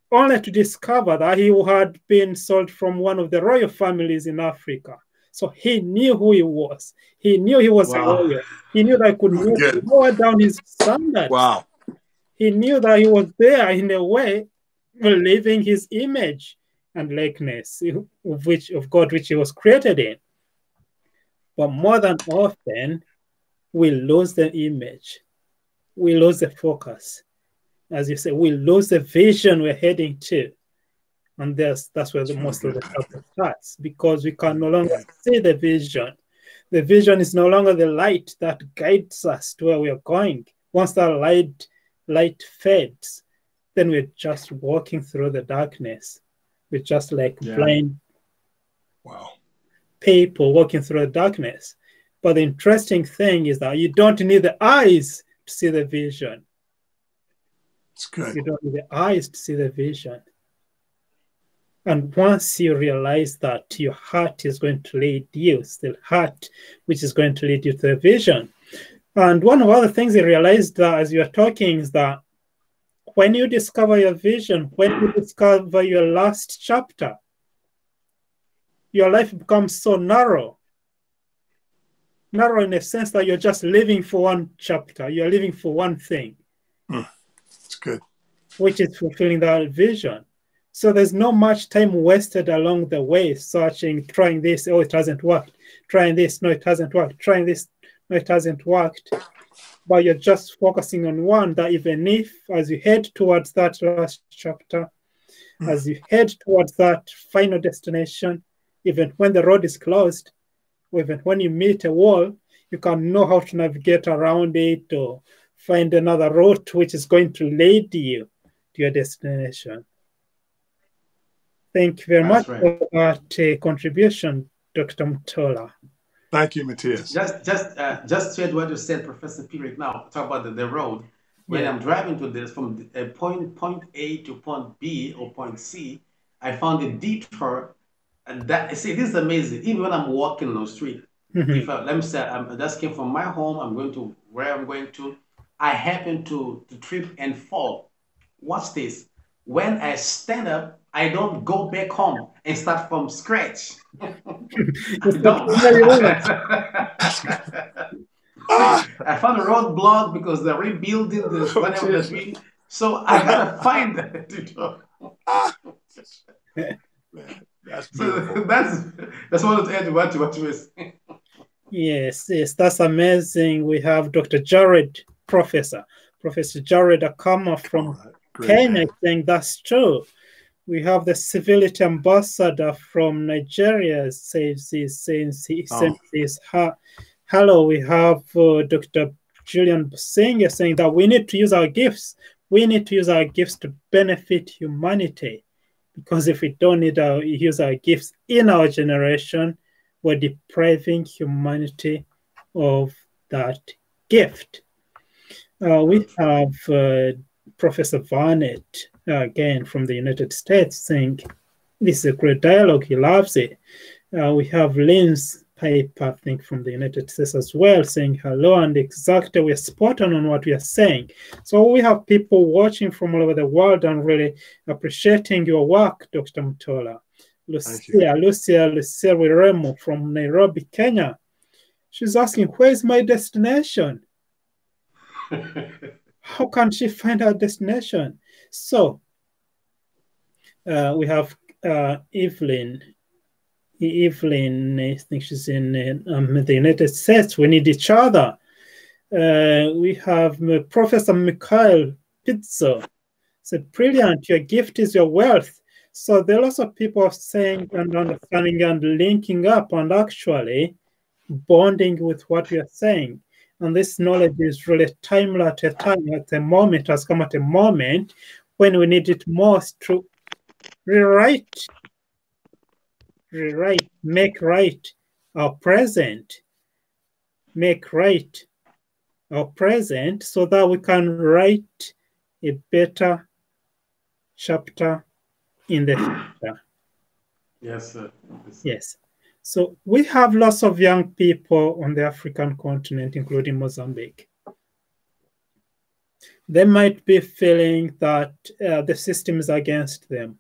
Speaker 1: Only to discover that he had been sold from one of the royal families in Africa. So he knew who he was. He knew he was a royal. He knew that he could lower down his standards.
Speaker 2: Wow.
Speaker 1: He knew that he was there in a way, living his image. and likeness of God, which he was created in. But more than often, we lose the image. We lose the focus. As you say, we lose the vision we're heading to. And that's where most of the trouble starts, because we can no longer see the vision. The vision is no longer the light that guides us to where we are going. Once that light fades, then we're just walking through the darkness. We're just like blind people walking through the darkness. But the interesting thing is that you don't need the eyes to see the vision.
Speaker 2: It's good.
Speaker 1: You don't need the eyes to see the vision. And once you realize that your heart is going to lead you, it's the heart which is going to lead you to the vision. And one of the other things I realized that as you are talking is that when you discover your vision, when you discover your last chapter, your life becomes so narrow. Narrow in the sense that you're just living for one chapter. You're living for one thing.
Speaker 2: It's good.
Speaker 1: Which is fulfilling that vision. So there's not much time wasted along the way, searching, trying this, oh, it hasn't worked. Trying this, no, it hasn't worked. Trying this, no, it hasn't worked. But you're just focusing on one that even if, as you head towards that last chapter, as you head towards that final destination, even when the road is closed, or even when you meet a wall, you can know how to navigate around it or find another route which is going to lead you to your destination. Thank you very much for that contribution, Dr. Mutola.
Speaker 2: Thank you, Mateus.
Speaker 3: Just to add what you said, Professor Pirik, now talk about the road. When I'm driving to this from point A to point B or point C, I found a detour. And that, see, this is amazing. Even when I'm walking on the street, if let me say I just came from my home, I'm going to where I'm going to, I happen to trip and fall. Watch this. When I stand up, I don't go back home and start from scratch. I found a roadblock because they're rebuilding this whatever the tree. So I gotta find that.
Speaker 2: That's
Speaker 3: beautiful. That's what to add what you were saying.
Speaker 1: Yes, that's amazing. We have Dr. Jared, Professor Jared Akama from Kenya saying that's true. We have the civility ambassador from Nigeria says hello. We have Dr. Julian Businge saying that we need to use our gifts. We need to use our gifts to benefit humanity. Because if we don't use our gifts in our generation, we're depriving humanity of that gift. We have Professor Varnett, again from the United States, saying this is a great dialogue. He loves it. We have Lynn's Piper, I think, from the United States as well, saying hello, and exactly, we're spot on what we are saying. So we have people watching from all over the world and really appreciating your work, Dr. Mutola. Lucia Wiremo from Nairobi, Kenya. She's asking, where's my destination? How can she find her destination? So we have Evelyn, I think she's in the United States. We need each other. We have Professor Mikhail Pizzo. Said, brilliant, your gift is your wealth. So there are lots of people saying and understanding and linking up and actually bonding with what we are saying. And this knowledge is really timely at a moment, has come at a moment when we need it most to rewrite, make right our present, so that we can write a better chapter in the future.
Speaker 3: Yes, sir.
Speaker 1: Yes. So we have lots of young people on the African continent, including Mozambique. They might be feeling that the system is against them.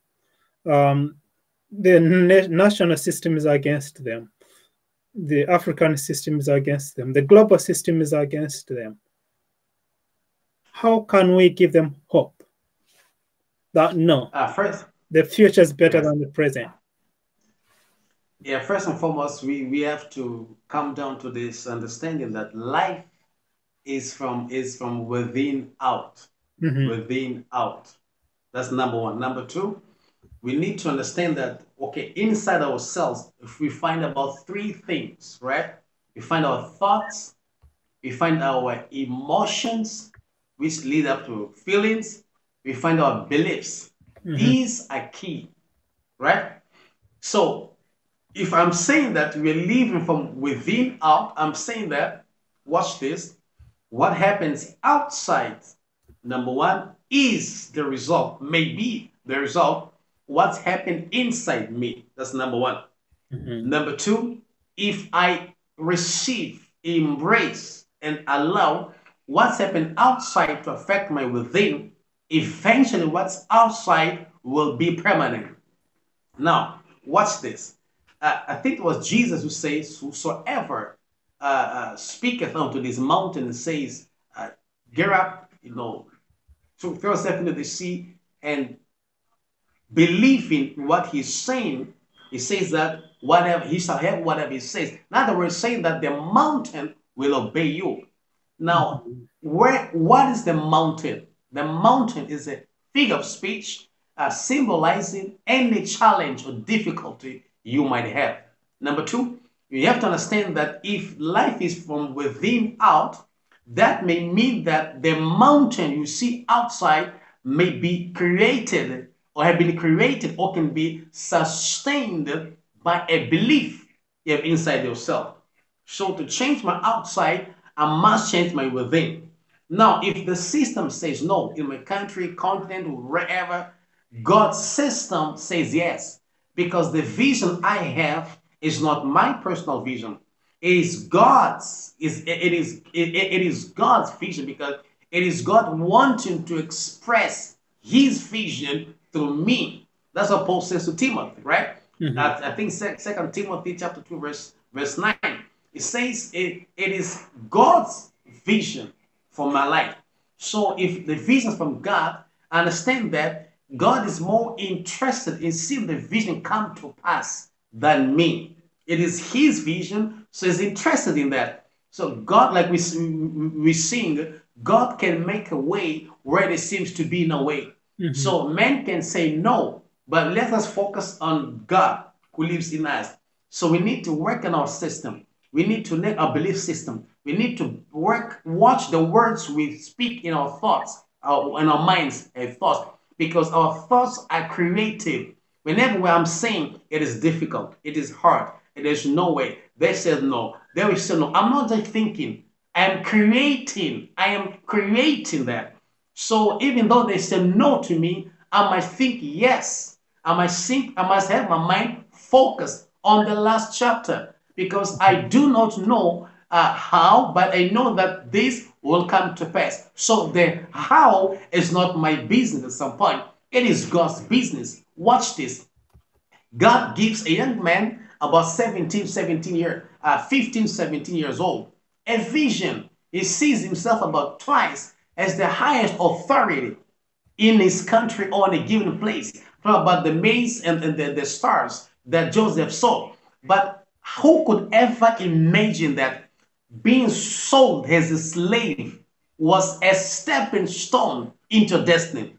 Speaker 1: The national system is against them. The African system is against them. The global system is against them. How can we give them hope? That no, The future is better than the present.
Speaker 3: Yeah, first and foremost, we have to come down to this understanding that life is from within out. Within out. That's number one. Number two, we need to understand that, okay, inside ourselves, if we find about three things, right? We find our thoughts, we find our emotions, which lead up to feelings, we find our beliefs. These are key, right? So if I'm saying that we're living from within out, I'm saying that, watch this, what happens outside, number one, is the result, may be the result, what's happened inside me. That's number one. Number two, if I receive, embrace, and allow what's happened outside to affect my within, eventually what's outside will be permanent. Now, watch this. I think it was Jesus who says, whosoever speaketh unto this mountain and says, get up, throw yourself into the sea and believe in what he's saying. He says that whatever he shall have, whatever he says. In other words, saying that the mountain will obey you. Now, what is the mountain? The mountain is a figure of speech symbolizing any challenge or difficulty you might have. Number two, you have to understand that if life is from within out, that may mean that the mountain you see outside may be created or have been created or can be sustained by a belief you have inside yourself. So to change my outside, I must change my within. Now, if the system says no, in my country, continent, wherever, God's system says yes, because the vision I have is not my personal vision. It is God's. It is God's vision, because it is God wanting to express His vision through me. That's what Paul says to Timothy, right? I think Second Timothy chapter 2 verse 9. It says it is God's vision for my life. So if the vision is from God, I understand that God is more interested in seeing the vision come to pass than me. It is His vision, so He's interested in that. So God, like we sing, God can make a way where there seems to be no way. So men can say no, but let us focus on God who lives in us. So we need to work on our system. We need to make our belief system. We need to watch the words we speak in our thoughts, in our minds and thoughts, because our thoughts are creative. Whenever I'm saying it is difficult, it is hard, there's no way, they said no, they will say no. I'm not just thinking, I am creating that. So even though they say no to me, I might think yes. I must have my mind focused on the last chapter, because I do not know how, but I know that this will come to pass. So the how is not my business at some point. It is God's business. Watch this. God gives a young man about 15, 17 years old a vision. He sees himself about twice as the highest authority in his country or in a given place. Talk about the maize and the stars that Joseph saw. But who could ever imagine that being sold as a slave was a stepping stone into destiny?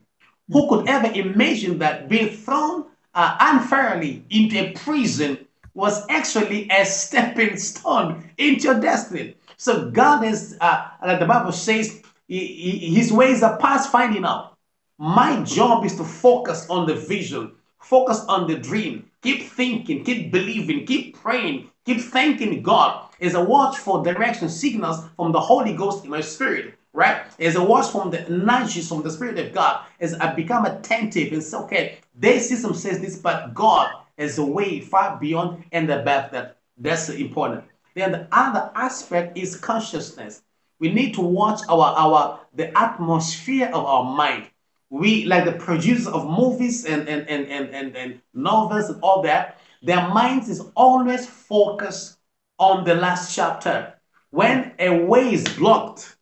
Speaker 3: Who could ever imagine that being thrown unfairly into a prison was actually a stepping stone into your destiny? So God is, like the Bible says, His ways are past finding out. My job is to focus on the vision, focus on the dream, keep thinking, keep believing, keep praying, keep thanking God. As a watch for direction signals from the Holy Ghost in my spirit, right? As a watch from the nudges from the Spirit of God, as I become attentive and say, okay, this system says this, but God has a way far beyond and above that. That's important. Then the other aspect is consciousness. We need to watch the atmosphere of our mind. We, like the producers of movies and novels and all that, their minds is always focused on the last chapter. When a way is blocked,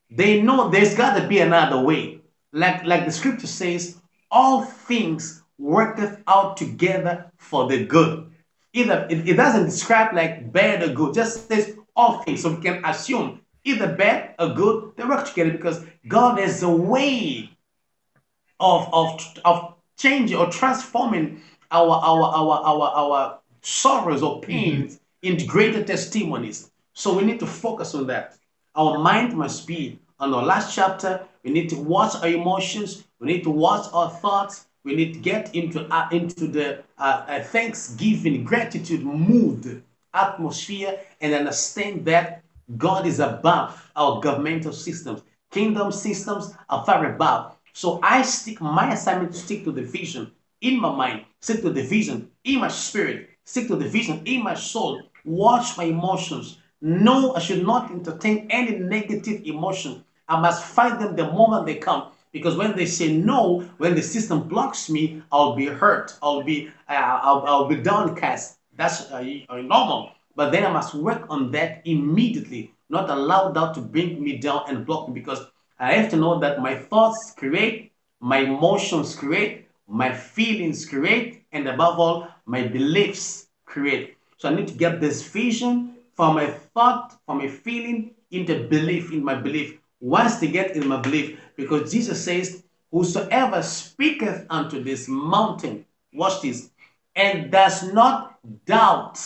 Speaker 3: they know there's got to be another way. Like the scripture says, all things worketh out together for the good. Either it doesn't describe like bad or good, just says all things. So we can assume either bad or good, they work together because God has a way of changing or transforming our sorrows or pains into greater testimonies. So we need to focus on that. Our mind must be on our last chapter. We need to watch our emotions. We need to watch our thoughts. We need to get into the thanksgiving, gratitude mood, atmosphere, and understand that God is above our governmental systems. Kingdom systems are far above. So I stick my assignment to stick to the vision in my mind, stick to the vision in my spirit, stick to the vision in my soul, watch my emotions. No, I should not entertain any negative emotion. I must fight them the moment they come. Because when they say no, when the system blocks me, I'll be hurt. I'll be downcast. That's normal. But then I must work on that immediately, not allow that to bring me down and block me. Because I have to know that my thoughts create, my emotions create, my feelings create, and above all, my beliefs create. So I need to get this vision from a thought, from a feeling, into belief, in my belief. Once they get in my belief, because Jesus says, whosoever speaketh unto this mountain, watch this, and does not doubt,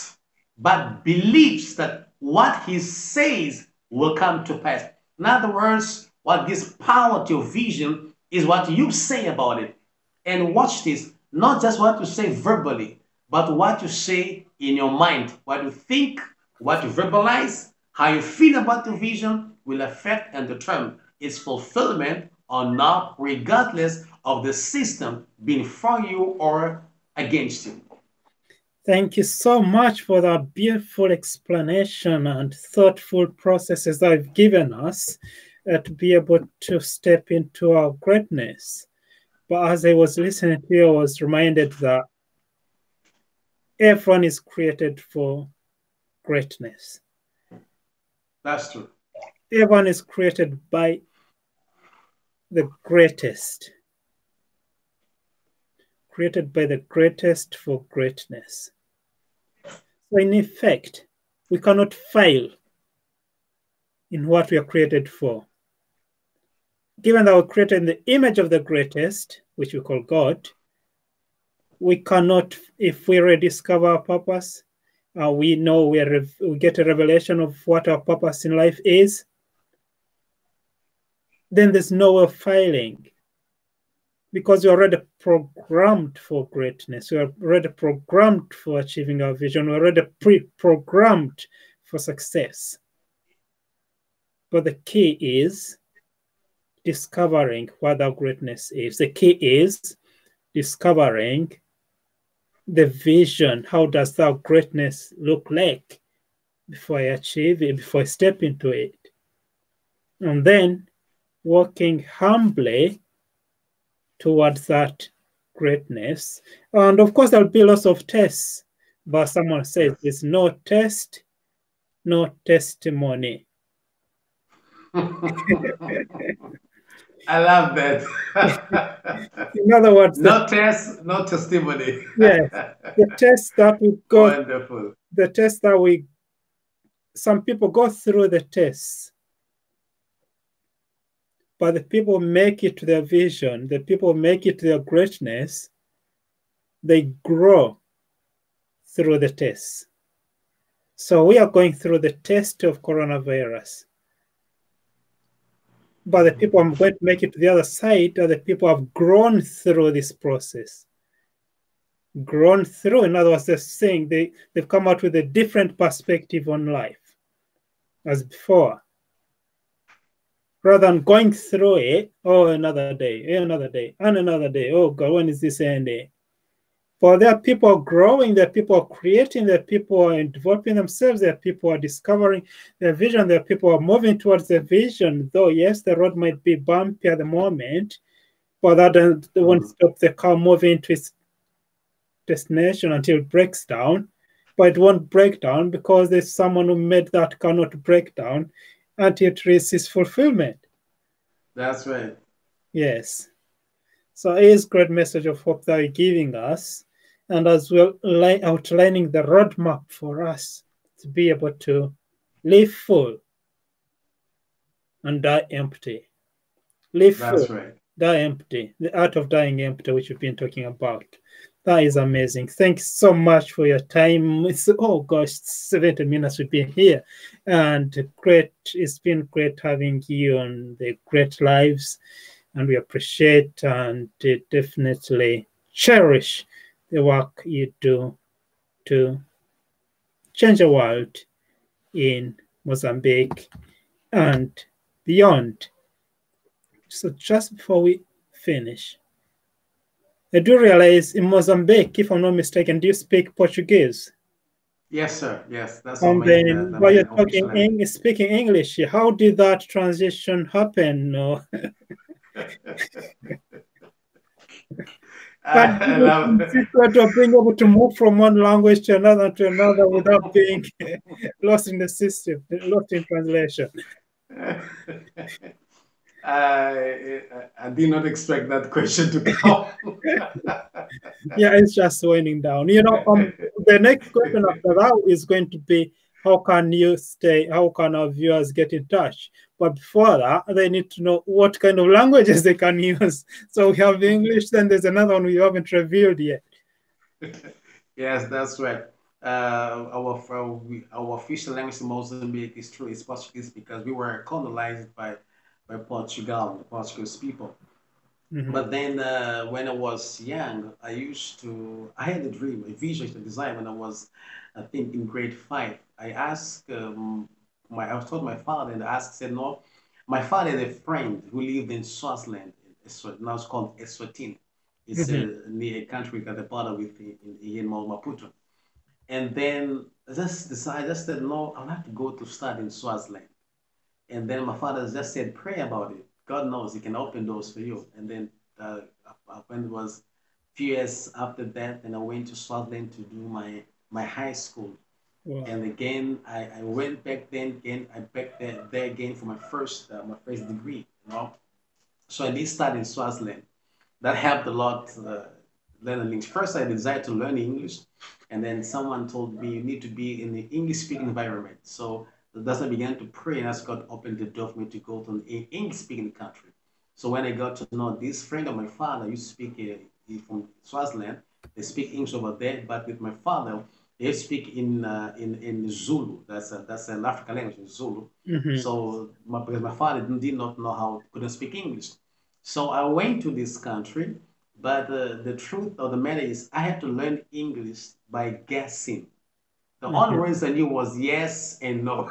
Speaker 3: but believes that what he says will come to pass. In other words, what gives power to your vision is what you say about it. And watch this, not just what you say verbally, but what you say in your mind. What you think, what you verbalize, how you feel about the vision will affect and determine its fulfillment or not, regardless of the system being for you or against you.
Speaker 1: Thank you so much for that beautiful explanation and thoughtful processes that you've given us to be able to step into our greatness. But as I was listening to you, I was reminded that everyone is created for greatness.
Speaker 3: That's true.
Speaker 1: Everyone is created by the greatest. Created by the greatest for greatness. So in effect, we cannot fail in what we are created for. Given that we're created in the image of the greatest, which we call God, we cannot, if we rediscover our purpose, we know we get a revelation of what our purpose in life is, then there's no way of failing. Because we're already programmed for greatness. We're already programmed for achieving our vision. We're already pre-programmed for success. But the key is discovering what our greatness is. The key is discovering the vision. How does that greatness look like before I achieve it, before I step into it? And then working humbly towards that greatness. And of course, there'll be lots of tests, but someone says there's no test, no testimony.
Speaker 3: I love that.
Speaker 1: In other words,
Speaker 3: no test, no testimony.
Speaker 1: Yes, the test that we go,
Speaker 3: wonderful.
Speaker 1: The test that some people go through the tests, but the people make it to their vision, the people make it to their greatness, they grow through the tests. So we are going through the test of coronavirus. But the people I'm going to make it to the other side are the people who have grown through this process. Grown through, in other words, they're saying they've come out with a different perspective on life as before. Rather than going through it, oh, another day, and another day. Oh, God, when is this ending? But there are people growing, there are people creating, there are people developing themselves, there are people discovering their vision, there are people moving towards their vision. Though, yes, the road might be bumpy at the moment, but that won't stop the car moving to its destination until it breaks down. But it won't break down because there's someone who made that car not break down until it reaches fulfillment.
Speaker 3: That's right.
Speaker 1: Yes. So it is a great message of hope that you're giving us, and as well outlining the roadmap for us to be able to live full and die empty. Live full,
Speaker 3: That's right.
Speaker 1: die empty. The art of dying empty, which we've been talking about. That is amazing. Thanks so much for your time. It's, oh gosh, 70 minutes we've been here. And great, it's been great having you on the Great Lives. And we appreciate and definitely cherish the work you do to change the world in Mozambique and beyond. So just before we finish, I do realize in Mozambique, if I'm not mistaken, do you speak Portuguese?
Speaker 3: Yes, sir. Yes, that's our
Speaker 1: And
Speaker 3: main,
Speaker 1: then
Speaker 3: the
Speaker 1: while you're
Speaker 3: main official language.
Speaker 1: speaking English, how did that transition happen? No? And secret of being able to move from one language to another without being lost in the system, lost in translation.
Speaker 3: I did not expect that question to come.
Speaker 1: Yeah, it's just winding down. The next question after that is going to be how can you stay, how can our viewers get in touch? But before that, they need to know what kind of languages they can use. So we have the English, then there's another one we haven't revealed yet.
Speaker 3: Yes, that's right. Our official language in Mozambique is true. It's Portuguese because we were colonized by Portugal, the Portuguese people.
Speaker 1: Mm-hmm.
Speaker 3: But then when I was young, I had a dream, a vision, a design when I was, I think, in grade five. I was told my father, and said, no, my father had a friend who lived in Swaziland, now it's called Eswatini. It's near a country at the border with in Maputo. And then I just said, no, I'll have to go to study in Swaziland. And then my father just said, pray about it. God knows He can open doors for you. And then when it was a few years after that, then I went to Swaziland to do my high school. Wow. And again, I went back then again. I back there again for my first degree. So I did study in Swaziland. That helped a lot. Learning English. First, I decided to learn English, and then someone told me you need to be in the English-speaking environment. So thus I began to pray, and that's God opened the door for me to go to an English-speaking country. So when I got to know this friend of my father, used to speak from Swaziland. They speak English over there, but with my father, they speak in Zulu. That's an African language, Zulu. Mm-hmm. So because my father did not know how, couldn't speak English. So I went to this country, but the truth of the matter is I had to learn English by guessing. The only words I knew was yes and no.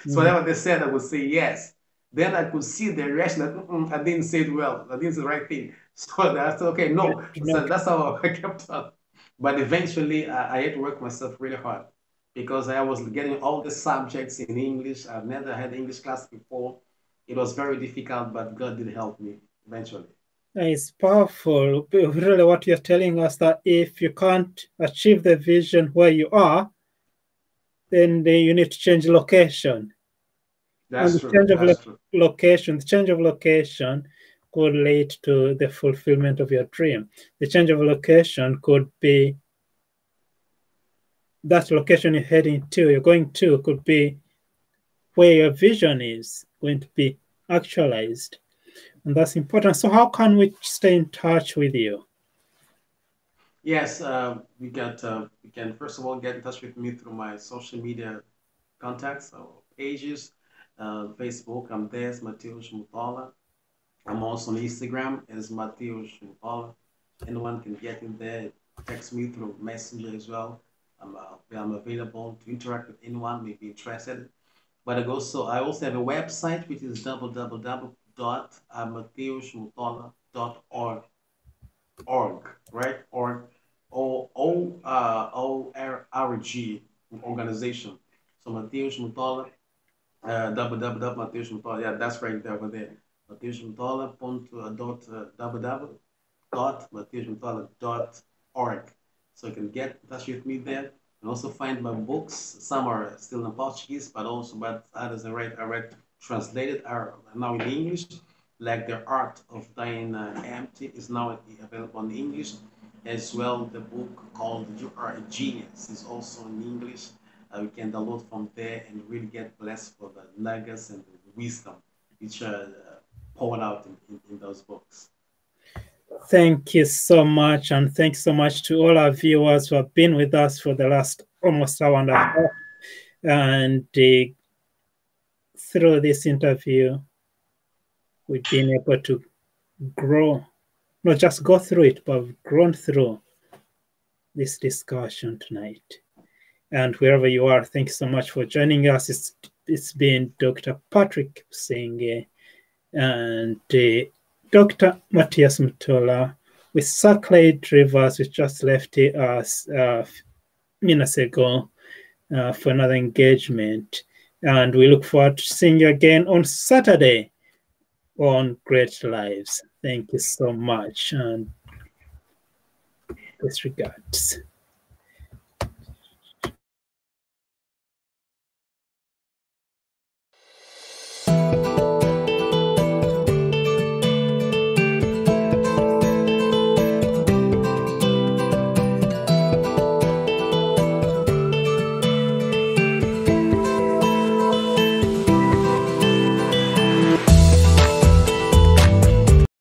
Speaker 3: So whatever they said, I would say yes. Then I could see the reaction that I didn't say it well. I didn't say the right thing. So I said, okay, no. So that's how I kept on. But eventually, I had to work myself really hard because I was getting all the subjects in English. I've never had English class before. It was very difficult, but God did help me eventually.
Speaker 1: It's powerful. Really, what you're telling us that if you can't achieve the vision where you are, then you need to change location.
Speaker 3: That's true.
Speaker 1: The change of location could lead to the fulfillment of your dream. The change of location could be that location you're going to could be where your vision is going to be actualized. And that's important. So how can we stay in touch with you?
Speaker 3: Yes, we can first of all get in touch with me through my social media contacts or pages. Facebook, I'm there as Mateus Mutola. I'm also on Instagram as Mateus Mutola. Anyone can get in there, text me through Messenger as well. I'm available to interact with anyone may be interested. But I also have a website which is www.mateusmutola.org, right? Org, O-R-G organization. So Mateus Mutola, www.mateusmutola, yeah, that's right there over there. www.mateusmutola.org. So you can get in touch with me there. And also find my books. Some are still in Portuguese, but others I read translated are now in English. like The Art of Dying Empty is now available in English, as well the book called You Are a Genius is also in English. We can download from there and really get blessed for the nuggets and the wisdom which are poured out in those books.
Speaker 1: Thank you so much, and thanks so much to all our viewers who have been with us for the last almost hour and a half. And through this interview, we've been able to grow, not just go through it, but we've grown through this discussion tonight. And wherever you are, thanks so much for joining us. It's been Dr. Patrick Businge and Dr. Mateus Mutola with Sir Clyde Rivers, which just left us minutes ago for another engagement. And we look forward to seeing you again on Saturday on Great Lives. Thank you so much, and best regards.